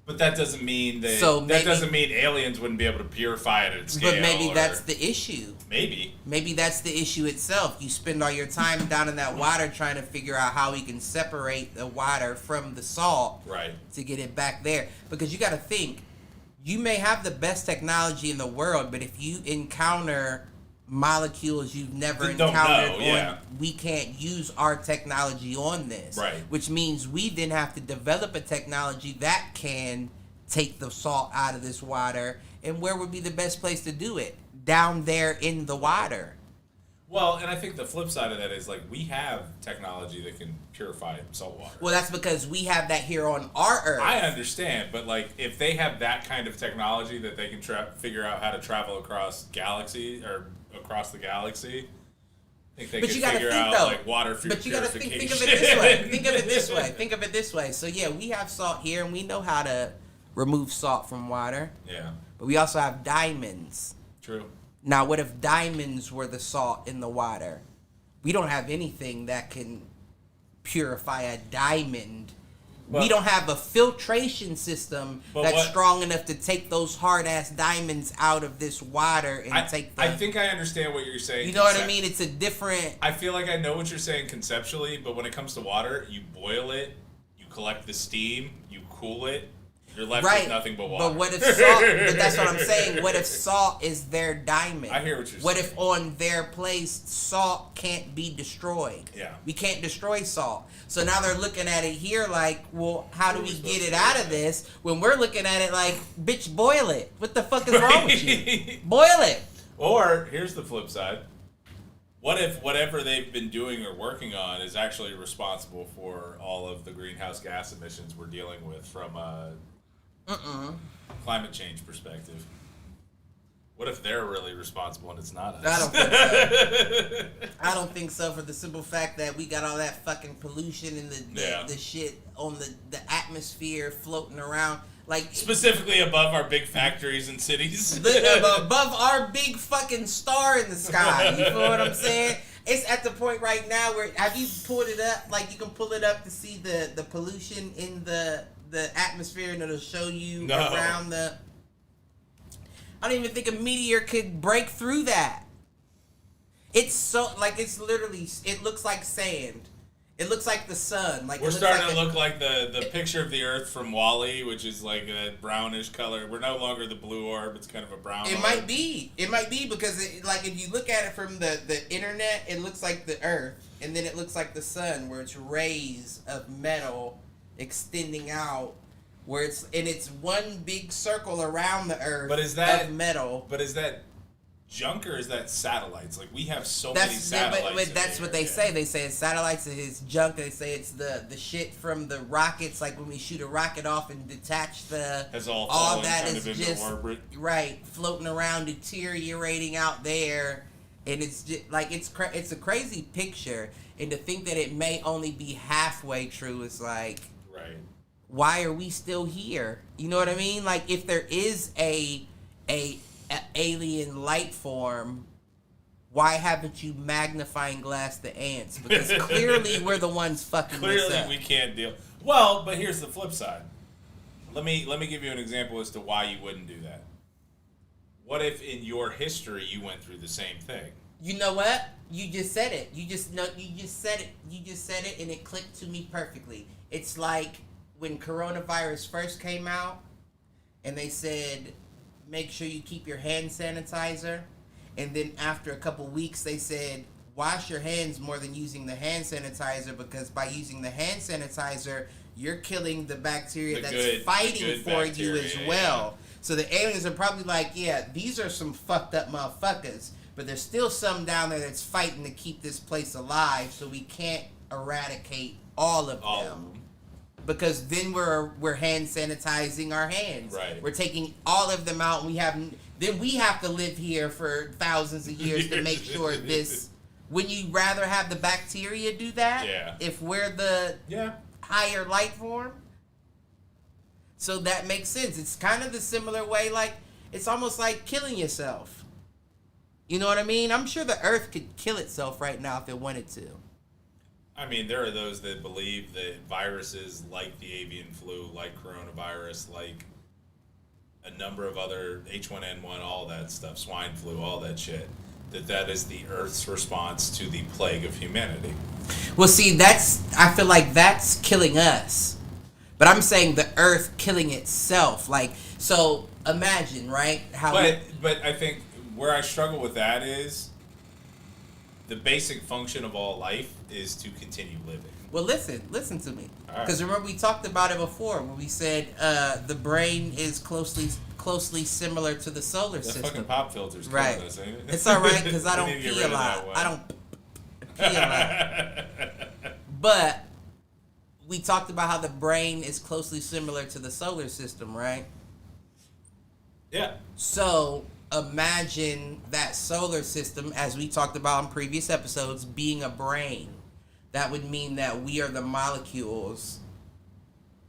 But that doesn't mean that. So that doesn't mean aliens wouldn't be able to purify it at scale. But maybe that's the issue. Maybe that's the issue itself. You spend all your time down in that water trying to figure out how we can separate the water from the salt, right, to get it back there. Because you got to think, you may have the best technology in the world, but if you encounter molecules you've never encountered we can't use our technology on this, right, which means we then have to develop a technology that can take the salt out of this water. And where would be the best place to do it? Down there in the water. Well, and I think the flip side of that is, like, we have technology that can purify salt water. Well, that's because we have that here on our Earth. I understand, but, like, if they have that kind of technology that they can figure out how to travel across galaxy or across the galaxy, I think they can figure out like water purification. But you got to think of it this way. Think of it this way. So yeah, we have salt here, and we know how to remove salt from water. Yeah. But we also have diamonds. True. Now, what if diamonds were the salt in the water? We don't have anything that can purify a diamond. We don't have a filtration system that's strong enough to take those hard-ass diamonds out of this water and take them. I think I understand what you're saying. You know what I mean? It's a different... I feel like I know what you're saying conceptually, but when it comes to water, you boil it, you collect the steam, you cool it, you're left with nothing but water. But what if salt... but that's what I'm saying. What if salt is their diamond? I hear what you're saying. What if on their place, salt can't be destroyed? Yeah. We can't destroy salt. So now they're looking at it here like, well, how do we get it out of this? When we're looking at it like, bitch, boil it. What the fuck is wrong with you? Boil it. Or, here's the flip side. What if whatever they've been doing or working on is actually responsible for all of the greenhouse gas emissions we're dealing with from a climate change perspective? What if they're really responsible and it's not us? I don't think so. I don't think so, for the simple fact that we got all that fucking pollution and the shit on the atmosphere floating around. Like, specifically above our big factories and cities. Above our big fucking star in the sky. You feel what I'm saying? It's at the point right now where, have you pulled it up? Like, you can pull it up to see the pollution in the atmosphere, and it'll show you around the... I don't even think a meteor could break through that. It's so, like, it's literally, it looks like sand. It looks like the sun. Like, we're starting to look like the picture of the Earth from WALL-E, which is like a brownish color. We're no longer the blue orb. It's kind of a brown orb. Might be. It might be because, like, if you look at it from the internet, it looks like the Earth. And then it looks like the sun, where it's rays of metal extending out. Where it's one big circle around the Earth of metal. But is that junk, or is that satellites? Like, we have so many satellites. But that's what they say. They say it's satellites and it's junk. They say it's the shit from the rockets, like when we shoot a rocket off and detach the... Has all that kind is of just... orbit. Right, floating around, deteriorating out there. And it's just, like, it's a crazy picture. And to think that it may only be halfway true is like... Right. Why are we still here? You know what I mean? Like, if there is a alien life form, why haven't you magnifying glass the ants? Because clearly we're the ones fucking this up. Clearly we can't deal. Well, but here's the flip side. Let me give you an example as to why you wouldn't do that. What if in your history you went through the same thing? You know what? You just said it. You just said it. You just said it, and it clicked to me perfectly. It's like when coronavirus first came out, and they said, make sure you keep your hand sanitizer. And then after a couple weeks, they said, wash your hands more than using the hand sanitizer, because by using the hand sanitizer, you're killing the bacteria fighting for you as well. Yeah. So the aliens are probably like, yeah, these are some fucked up motherfuckers, but there's still some down there that's fighting to keep this place alive, so we can't eradicate all of them. Because then we're hand sanitizing our hands. Right. We're taking all of them out, and we have to live here for thousands of years to make sure this. Wouldn't you rather have the bacteria do that? Yeah. If we're the higher life form? So that makes sense. It's kind of the similar way, like, it's almost like killing yourself. You know what I mean? I'm sure the Earth could kill itself right now if it wanted to. I mean, there are those that believe that viruses like the avian flu, like coronavirus, like a number of other H1N1, all that stuff, swine flu, all that shit, that is the Earth's response to the plague of humanity. Well, see, I feel like that's killing us. But I'm saying the Earth killing itself. Like, so imagine, right? But I think where I struggle with that is the basic function of all life is to continue living. Well, listen to me. Because remember, we talked about it before when we said the brain is closely similar to the solar system. That fucking pop filter's right. Us, ain't it? It's all right because I don't pee a lot. I don't pee a lot. But we talked about how the brain is closely similar to the solar system, right? Yeah. So imagine that solar system, as we talked about in previous episodes, being a brain. That would mean that we are the molecules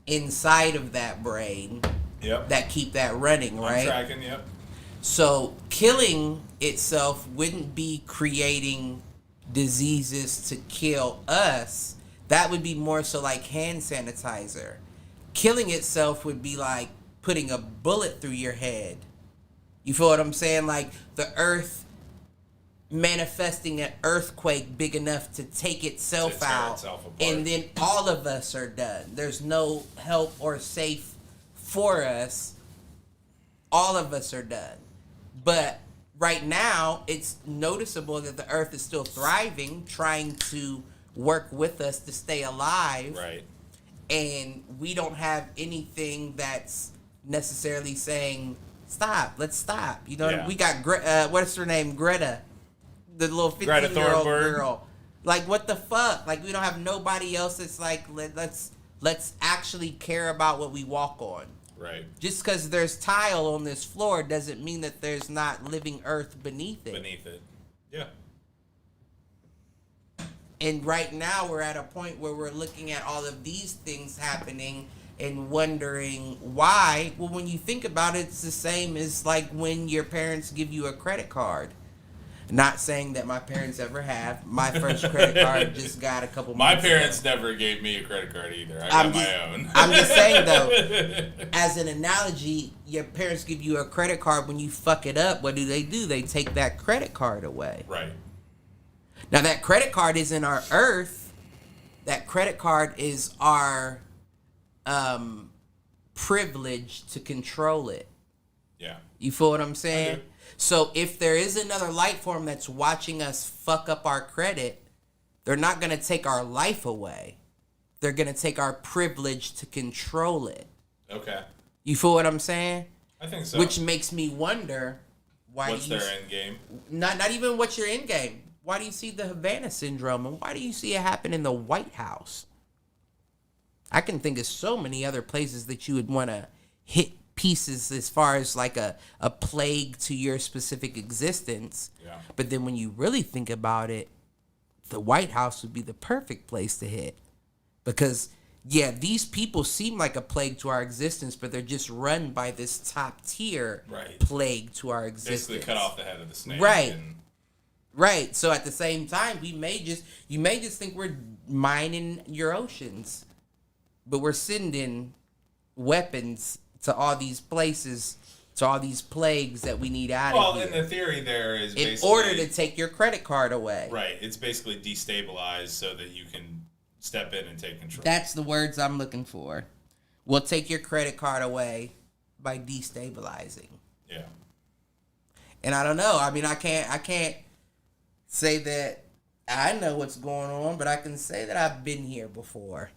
inside of that brain that keep that running, right? I'm tracking, yep. So killing itself wouldn't be creating diseases to kill us. That would be more so like hand sanitizer. Killing itself would be like putting a bullet through your head. You feel what I'm saying? Like the Earth manifesting an earthquake big enough to take itself out, and then all of us are done. There's no help or safe for us. All of us are done. But right now, it's noticeable that the Earth is still thriving, trying to work with us to stay alive. Right. And we don't have anything that's necessarily saying, stop, let's stop. You know, we got, what's her name? Greta. The little 15-year-old girl. Like, what the fuck? Like, we don't have nobody else that's like, let's actually care about what we walk on. Right. Just because there's tile on this floor doesn't mean that there's not living earth beneath it. Yeah. And right now we're at a point where we're looking at all of these things happening and wondering why. Well, when you think about it, it's the same as like when your parents give you a credit card. Not saying that my parents ever have. My first credit card just got a couple months ago. My parents never gave me a credit card either. I got my own. I'm just saying, though, as an analogy, your parents give you a credit card. When you fuck it up, what do? They take that credit card away. Right. Now, that credit card isn't our Earth. That credit card is our privilege to control it. Yeah. You feel what I'm saying? So if there is another life form that's watching us fuck up our credit, they're not going to take our life away. They're going to take our privilege to control it. Okay. You feel what I'm saying? I think so. Which makes me wonder, What's their end game? Not even what's your end game. Why do you see the Havana syndrome, and why do you see it happen in the White House? I can think of so many other places that you would want to hit pieces as far as like a plague to your specific existence. Yeah. But then when you really think about it, the White House would be the perfect place to hit. Because, yeah, these people seem like a plague to our existence, but they're just run by this top tier plague to our existence. Basically cut off the head of the snake. Right. Right. So at the same time, you may just think we're mining your oceans, but we're sending weapons to all these places, to all these plagues that we need out of here. Well, and the theory there is basically... in order to take your credit card away. Right. It's basically destabilized so that you can step in and take control. That's the words I'm looking for. We'll take your credit card away by destabilizing. Yeah. And I don't know. I mean, I can't say that I know what's going on, but I can say that I've been here before.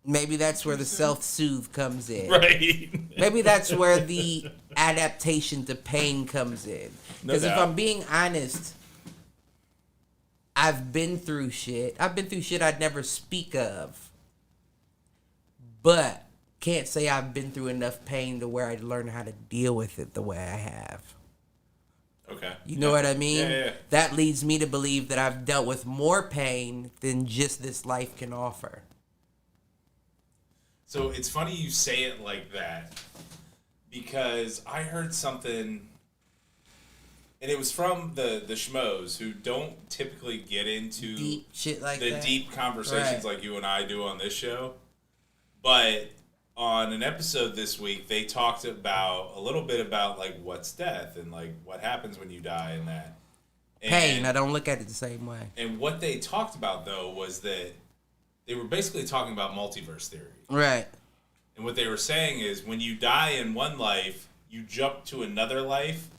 Maybe that's where the self-soothe comes in. Right. Maybe that's where the adaptation to pain comes in. Because if I'm being honest, I've been through shit. I've been through shit I'd never speak of. But can't say I've been through enough pain to where I'd learn how to deal with it the way I have. Okay. You know what I mean? Yeah. That leads me to believe that I've dealt with more pain than just this life can offer. So it's funny you say it like that, because I heard something, and it was from the schmoes who don't typically get into deep shit like the that. deep conversations like you and I do on this show. But on an episode this week, they talked about a little bit about like what's death and like what happens when you die and that. Pain. I don't look at it the same way. And what they talked about though was that they were basically talking about multiverse theory. Right. And what they were saying is when you die in one life, you jump to another life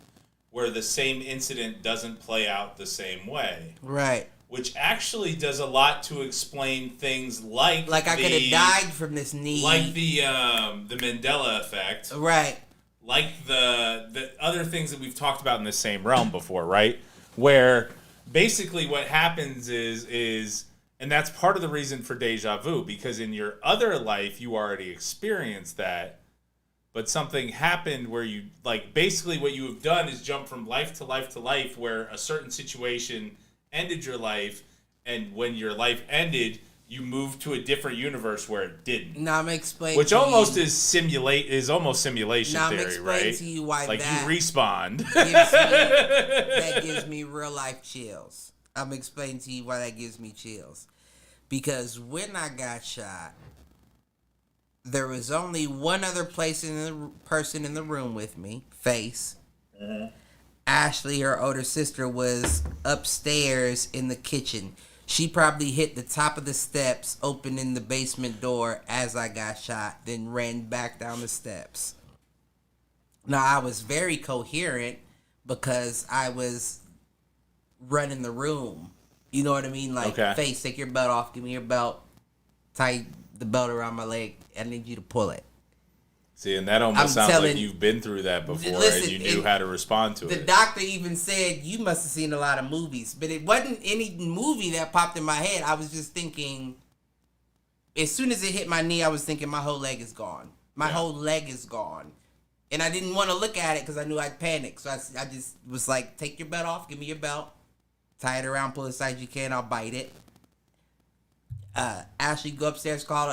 where the same incident doesn't play out the same way. Right. Which actually does a lot to explain things like I could have died from this need. Like the Mandela effect. Right. Like the other things that we've talked about in the same realm before, right? Where basically what happens is and that's part of the reason for deja vu, because in your other life, you already experienced that, but something happened where you, like, basically what you have done is jump from life to life to life where a certain situation ended your life, and when your life ended, you moved to a different universe where it didn't. Now I'm explaining Which to almost you, is almost simulation now theory, I'm explaining right? to you why like that you respawned. that gives me real life chills. I'm explaining to you why that gives me chills. Because when I got shot, there was only one other person in the room with me, Face. Mm-hmm. Ashley, her older sister, was upstairs in the kitchen. She probably hit the top of the steps, opening the basement door as I got shot, then ran back down the steps. Now, I was very coherent because I was running the room. You know what I mean? Like, okay. Face, take your belt off. Give me your belt. Tie the belt around my leg. I need you to pull it. See, and that almost sounds like you've been through that before, and you knew how to respond to it. The doctor even said, you must have seen a lot of movies. But it wasn't any movie that popped in my head. I was just thinking, as soon as it hit my knee, I was thinking, my whole leg is gone. My whole leg is gone. And I didn't want to look at it because I knew I'd panic. So I just was like, take your belt off. Give me your belt. Tie it around, pull it as tight as you can. I'll bite it. Ashley, go upstairs, call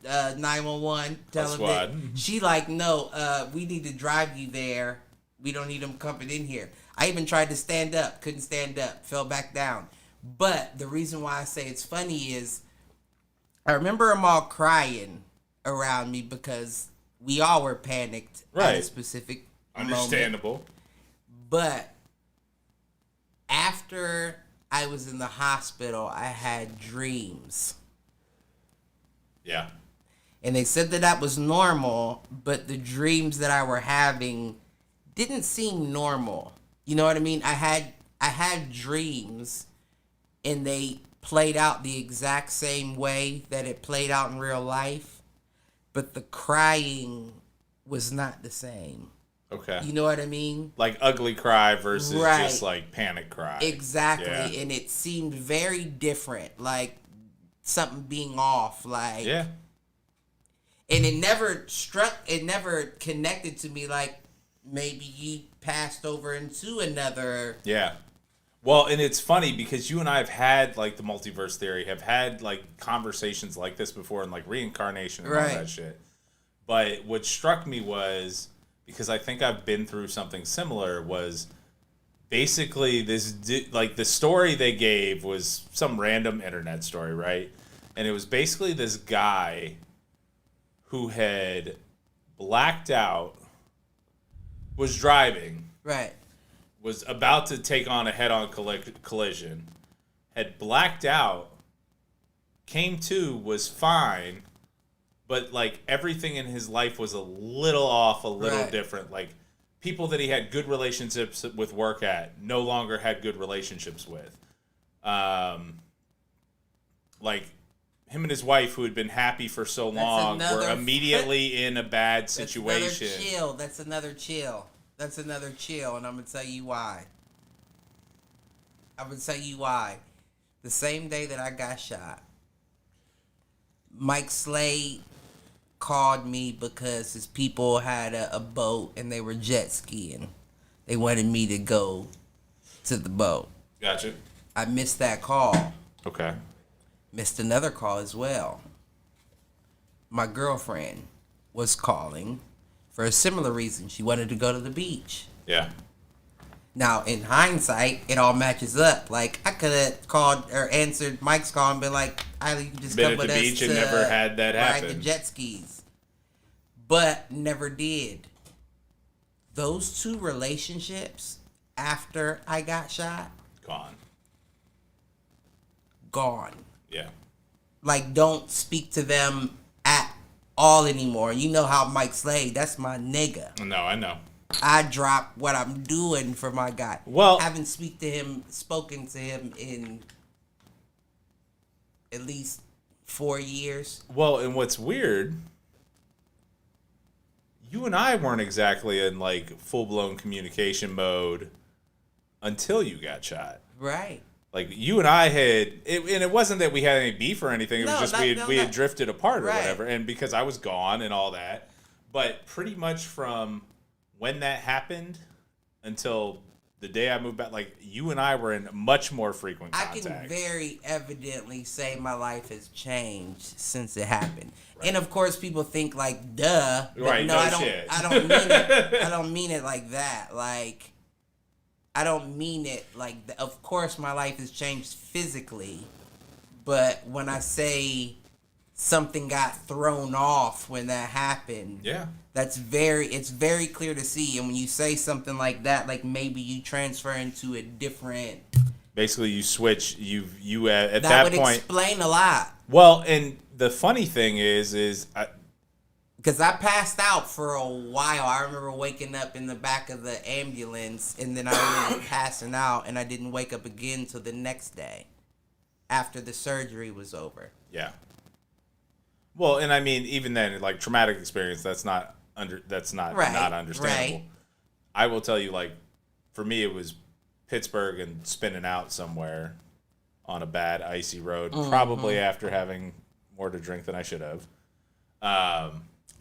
911. Tell them that. She like, no, we need to drive you there. We don't need them coming in here. I even tried to stand up. Couldn't stand up. Fell back down. But the reason why I say it's funny is I remember them all crying around me because we all were panicked at a specific Understandable. moment. But after I was in the hospital, I had dreams. Yeah. And they said that was normal, but the dreams that I were having didn't seem normal. You know what I mean? I had dreams, and they played out the exact same way that it played out in real life, but the crying was not the same. Okay. You know what I mean? Like ugly cry versus just like panic cry. Exactly. Yeah. And it seemed very different. Like something being off. Like. Yeah. And it never connected to me like maybe he passed over into another. Yeah. Well, and it's funny because you and I have had like the multiverse theory, have had like conversations like this before and like reincarnation and all that shit. But what struck me was, because I think I've been through something similar, was basically this, like the story they gave was some random internet story, right? And it was basically this guy who had blacked out, was driving. Right. Was about to take on a head-on collision, had blacked out, came to, was fine, but like everything in his life was a little off, a little different. Like people that he had good relationships with work at no longer had good relationships with. Like him and his wife, who had been happy for so long, were immediately in a bad situation. That's another chill. That's another chill, and I'm going to tell you why. The same day that I got shot, Mike Slade called me because his people had a boat and they were jet skiing. They wanted me to go to the boat. Gotcha. I missed that call. Okay. Missed another call as well. My girlfriend was calling for a similar reason. She wanted to go to the beach. Yeah. Now, in hindsight, it all matches up. Like, I could have called or answered Mike's call and been like, you can just come with us to beach and never had that happen. Ride the jet skis. But never did. Those two relationships after I got shot, gone. Yeah. Like, don't speak to them at all anymore. You know how Mike Slade, that's my nigga. No, I know. I drop what I'm doing for my guy. Well, haven't spoken to him in at least 4 years. Well, and what's weird, you and I weren't exactly in like full-blown communication mode until you got shot. Right. Like you and I and it wasn't that we had any beef or anything. It was just we had drifted apart or whatever. And because I was gone and all that, but pretty much from when that happened until the day I moved back, like you and I were in much more frequent contact. I can very evidently say my life has changed since it happened. Right. And of course, people think like, duh. But right? No, I don't. Shit. I don't mean it. I don't mean it like that. Like. I don't mean it like, of course my life has changed physically, but when I say something got thrown off when that happened, it's very clear to see. And when you say something like that, like maybe you transfer into a different. Basically, you switch. You at that point. That would explain a lot. Well, and the funny thing is because I passed out for a while. I remember waking up in the back of the ambulance, and then I remember passing out, and I didn't wake up again till the next day, after the surgery was over. Yeah. Well, and I mean, even then, like traumatic experience, that's not understandable. Right. I will tell you, like, for me, it was Pittsburgh and spinning out somewhere on a bad icy road, probably after having more to drink than I should have.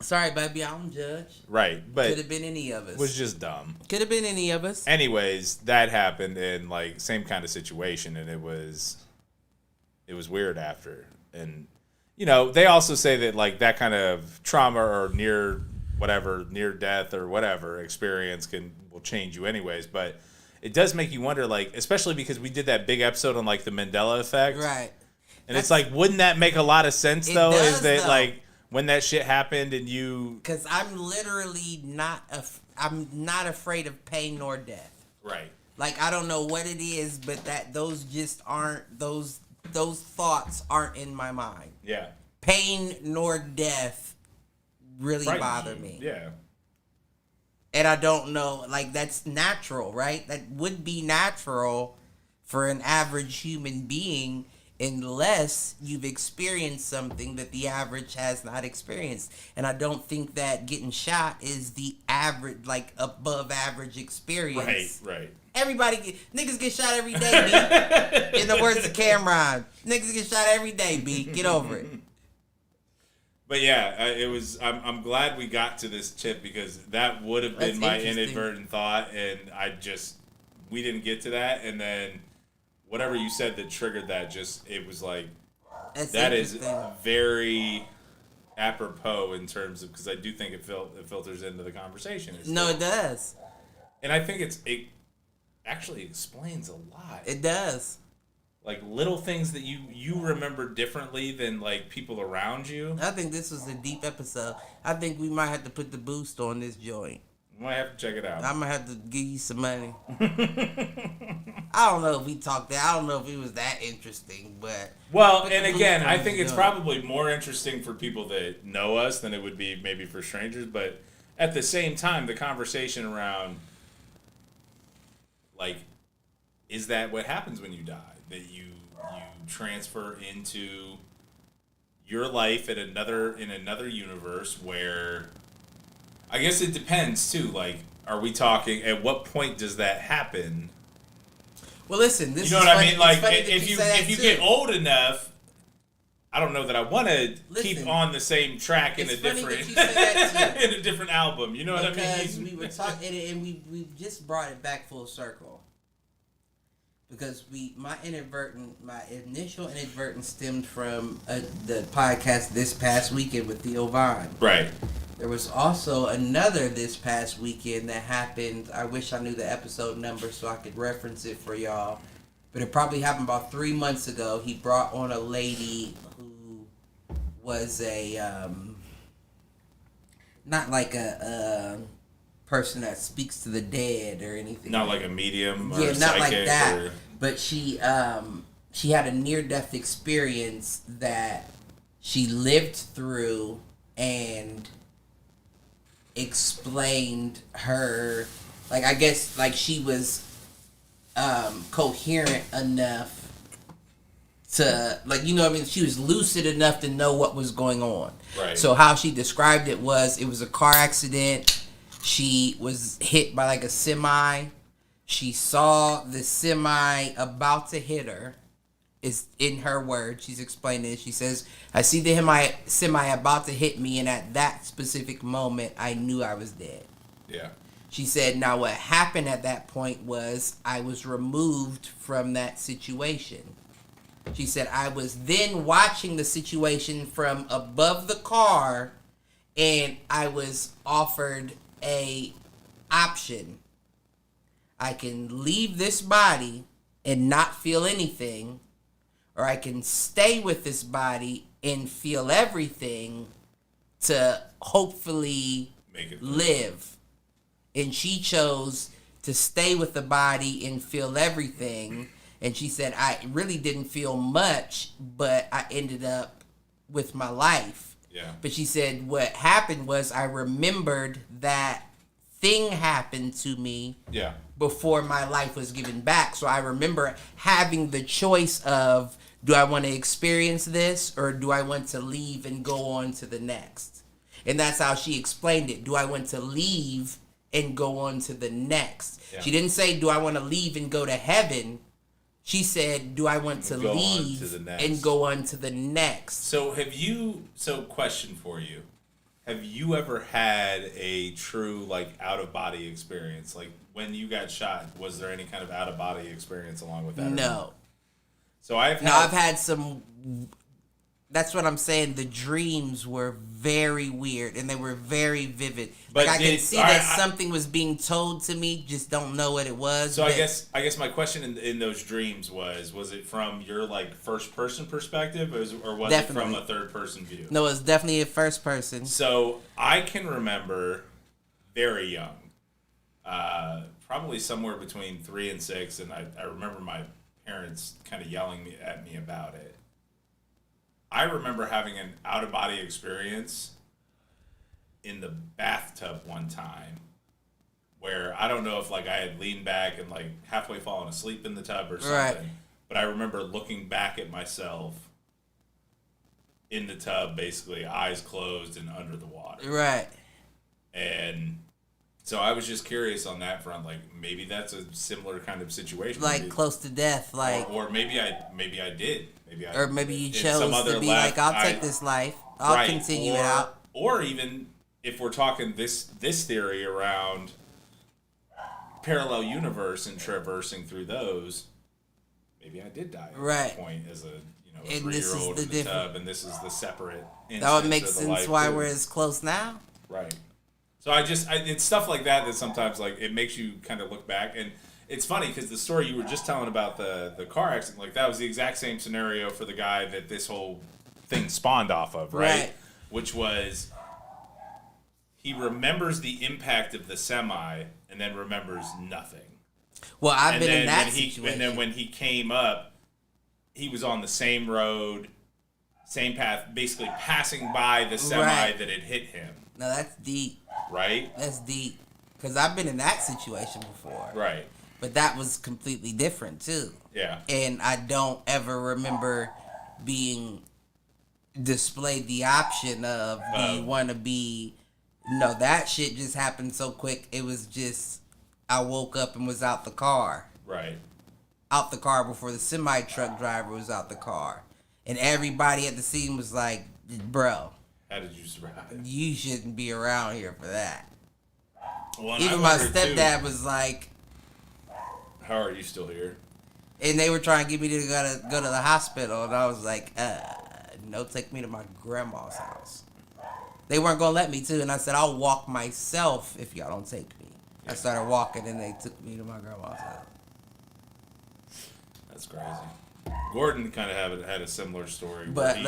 Sorry, baby, I don't judge. Right, but could have been any of us. Was just dumb. Could have been any of us. Anyways, that happened in like same kind of situation, and it was weird after. And you know, they also say that like that kind of trauma or near death or whatever experience will change you anyways. But it does make you wonder, like, especially because we did that big episode on like the Mandela effect, right? And it's like, wouldn't that make a lot of sense though? Is that like when that shit happened and you... Because I'm literally I'm not afraid of pain nor death. Right. Like, I don't know what it is, but those just aren't... Those thoughts aren't in my mind. Yeah. Pain nor death really bother me. Yeah. And I don't know, like, that's natural, right? That would be natural for an average human being. unless you've experienced something that the average has not experienced. And I don't think that getting shot is the average, like above average experience. Right. Niggas get shot every day, B. In the words of Cameron, niggas get shot every day, B. Get over it. But yeah, it was. I'm glad we got to this tip because that would have been my inadvertent thought, and we didn't get to that, and then whatever you said that triggered that, it was like that is very apropos in terms of, because I do think it filters into the conversation. It does, and I think it actually explains a lot. It does. Like little things that you remember differently than like people around you. I think this was a deep episode. I think we might have to put the boost on this joint. We might have to check it out. I'm gonna have to give you some money. I don't know if we talked that. I don't know if it was that interesting, but and again, I think it's probably more interesting for people that know us than it would be maybe for strangers. But at the same time, the conversation around like, is that what happens when you die? That you transfer into your life in another universe where, I guess it depends too. Like, are we talking? At what point does that happen? Well, listen, this you know is what funny, I mean. Like, if you get old enough, I don't know that I want to keep on the same track in a different album. You know what I mean? Because we were talking, and we just brought it back full circle. Because my initial inadvertence stemmed from the podcast this past weekend with Theo Vaughn. Right. There was also another this past weekend that happened. I wish I knew the episode number so I could reference it for y'all. But it probably happened about 3 months ago. He brought on a lady who was not like a person that speaks to the dead or anything. Not like a medium or not psychic like that. or... But she had a near-death experience that she lived through and explained her, like, I guess, like, she was coherent enough to, like, you know what I mean? She was lucid enough to know what was going on. Right. So how she described it was a car accident. She was hit by, like, a semi. She saw the semi about to hit her. Is in her words. She's explaining it. She says, I see the semi about to hit me, and at that specific moment, I knew I was dead. Yeah. She said, now what happened at that point was I was removed from that situation. She said, I was then watching the situation from above the car, and I was offered a option. I can leave this body and not feel anything, or I can stay with this body and feel everything to hopefully make it live. And she chose to stay with the body and feel everything. And she said, I really didn't feel much, but I ended up with my life. Yeah. But she said what happened was I remembered that thing happened to me before my life was given back. So I remember having the choice of, do I want to experience this or do I want to leave and go on to the next? And that's how she explained it. Do I want to leave and go on to the next? Yeah. She didn't say, do I want to leave and go to heaven? She said, do I want to leave and go on to the next? So question for you. Have you ever had a true, like, out-of-body experience? Like, when you got shot, was there any kind of out-of-body experience along with that? No. So I've had some... That's what I'm saying. The dreams were very weird, and they were very vivid. But like, I can see that something was being told to me, just don't know what it was. So I guess my question in those dreams was it from your, like, first-person perspective, or was it from a third-person view? No, it was definitely a first-person. So I can remember very young, probably somewhere between 3 and 6, and I remember my parents kind of yelling at me about it. I remember having an out-of-body experience in the bathtub one time where I don't know if, like, I had leaned back and, like, halfway fallen asleep in the tub or something. Right. But I remember looking back at myself in the tub, basically eyes closed and under the water. Right. And so I was just curious on that front, like maybe that's a similar kind of situation, like maybe, close to death, like, or maybe I did, or maybe you chose to be like, I'll take this life, I'll continue it out, or even if we're talking this theory around parallel universe and traversing through those, maybe I did die at that point as a 3-year-old in the tub, and this is the separate instance. That would make sense why we're as close now. Right. So it's stuff like that sometimes, like, it makes you kind of look back. And it's funny because the story you were just telling about the car accident, like, that was the exact same scenario for the guy that this whole thing spawned off of, right? Which was, he remembers the impact of the semi and then remembers nothing. Well, I've been in that situation. And then when he came up, he was on the same road, same path, basically passing by the semi that had hit him. No, that's deep. Right? That's deep. Because I've been in that situation before. Right. But that was completely different, too. Yeah. And I don't ever remember being displayed the option of, do you want to be... No, that shit just happened so quick. It was just... I woke up and was out the car. Right. Out the car before the semi-truck driver was out the car. And everybody at the scene was like, bro... How did you survive? You shouldn't be around here for that. Well, even my stepdad was like, how are you still here? And they were trying to get me to go to the hospital, and I was like, no, take me to my grandma's house. They weren't going to let me to, and I said, I'll walk myself if y'all don't take me. Yeah. I started walking, and they took me to my grandma's house. That's crazy. Gordon kind of had a similar story, but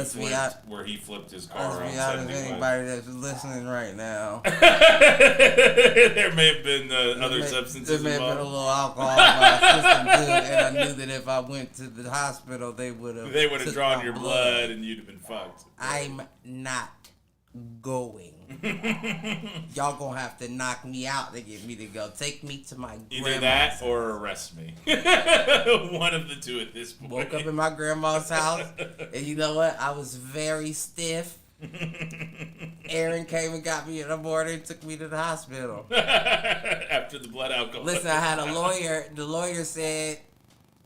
where he flipped his car on 71. Anybody that's listening right now, there may have been other substances involved. There may have been a little alcohol in my system too, and I knew that if I went to the hospital, they would have drawn your blood, and you'd have been fucked. Right? I'm not going. Y'all gonna have to knock me out to get me to go. Take me to my either that house. Or arrest me. One of the two at this point. Woke up in my grandma's house, and you know what? I was very stiff. Aaron came and got me in the morning and took me to the hospital. After the blood alcohol. Listen, I had a lawyer. The lawyer said,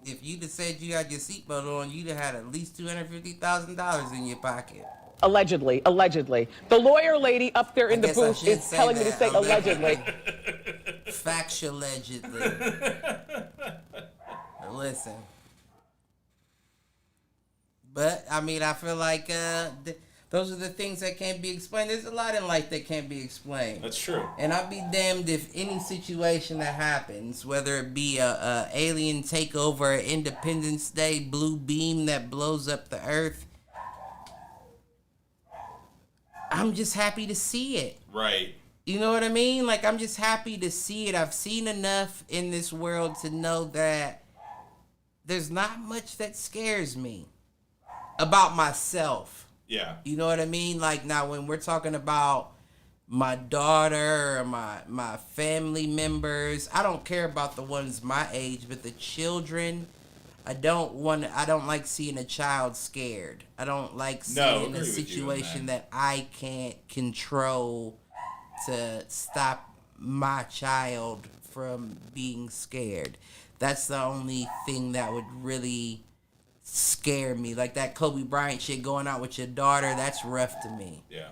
if you'd have said you had your seatbelt on, you'd have had at least $250,000 in your pocket. Allegedly. The lawyer lady up there in the booth is telling me to say allegedly. Factuallegedly. Listen. But, I mean, I feel like those are the things that can't be explained. There's a lot in life that can't be explained. That's true. And I'll be damned if any situation that happens, whether it be a alien takeover, Independence Day, blue beam that blows up the earth, I'm just happy to see it. Right. You know what I mean? Like, I'm just happy to see it. I've seen enough in this world to know that there's not much that scares me about myself. Yeah. You know what I mean? Like, now when we're talking about my daughter or my family members, I don't care about the ones my age, but the children, I don't like seeing a child scared. I don't like seeing a situation that I can't control to stop my child from being scared. That's the only thing that would really scare me. Like that Kobe Bryant shit, going out with your daughter, that's rough to me. Yeah.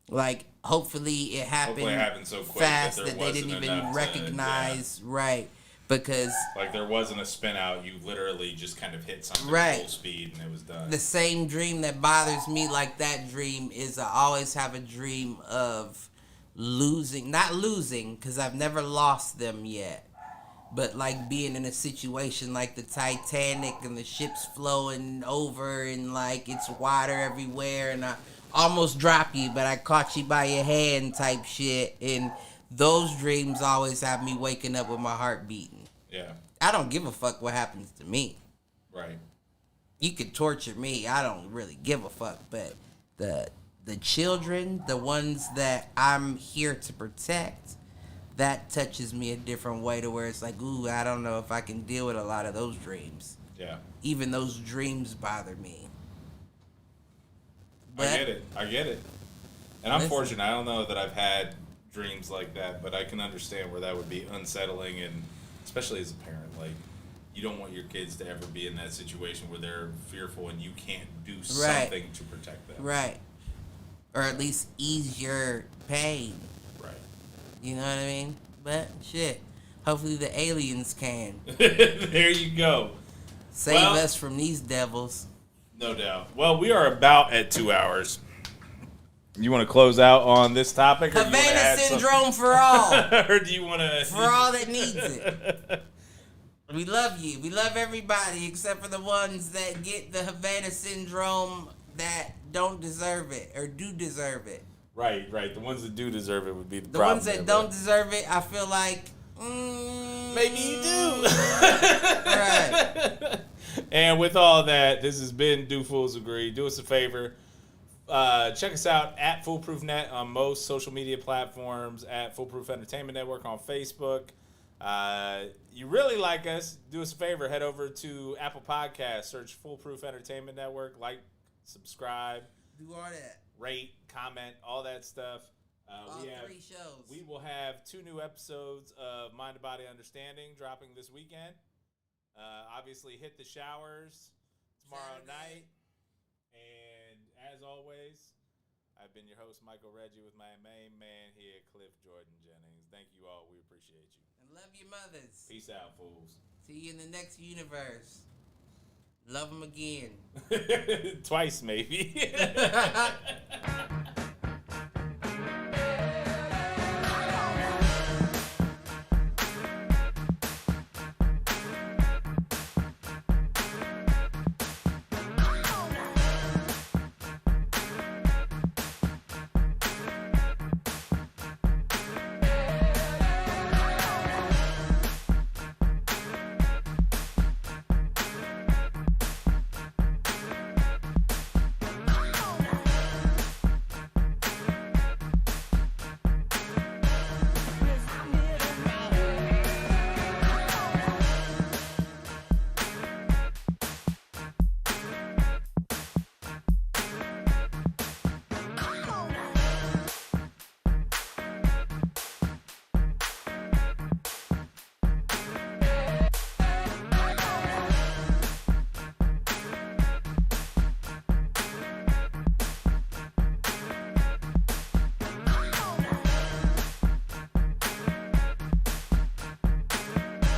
Like, hopefully it happened so quick fast that they didn't even recognize. Right. Because like there wasn't a spin out, you literally just kind of hit something full speed and it was done. The same dream that bothers me like that dream is I always have a dream of not losing because I've never lost them yet, but like being in a situation like the Titanic and the ship's flowing over and like it's water everywhere and I almost drop you but I caught you by your hand type shit. And those dreams always have me waking up with my heart beating. Yeah. I don't give a fuck what happens to me. Right. You could torture me. I don't really give a fuck. But the children, the ones that I'm here to protect, that touches me a different way to where it's like, ooh, I don't know if I can deal with a lot of those dreams. Yeah. Even those dreams bother me. But, I get it. And I'm fortunate. I don't know that I've had dreams like that, but I can understand where that would be unsettling, and especially as a parent, like, you don't want your kids to ever be in that situation where they're fearful and you can't do something to protect them. Right. Or at least ease your pain. Right. You know what I mean? But shit. Hopefully the aliens can. There you go. Save us from these devils. No doubt. Well, we are about at 2 hours. You want to close out on this topic? Havana syndrome for all. Or do you want to... For all that needs it. We love you. We love everybody except for the ones that get the Havana syndrome that don't deserve it or do deserve it. Right. The ones that do deserve it would be the The problem. ones that don't deserve it, I feel like... maybe you do. Right. And with all that, this has been Do Fools Agree. Do us a favor. Check us out at Foolproof Net on most social media platforms, at Foolproof Entertainment Network on Facebook. You really like us, do us a favor, head over to Apple Podcasts, search Foolproof Entertainment Network, like, subscribe, Do all that. rate, comment, all that stuff. All 3 shows. We will have 2 new episodes of Mind to Body Understanding dropping this weekend. Obviously, hit the showers tomorrow night. And as always, I've been your host, Michael Reggie, with my main man here, Cliff Jordan Jennings. Thank you all. We appreciate you. And love your mothers. Peace out, fools. See you in the next universe. Love them again. Twice, maybe.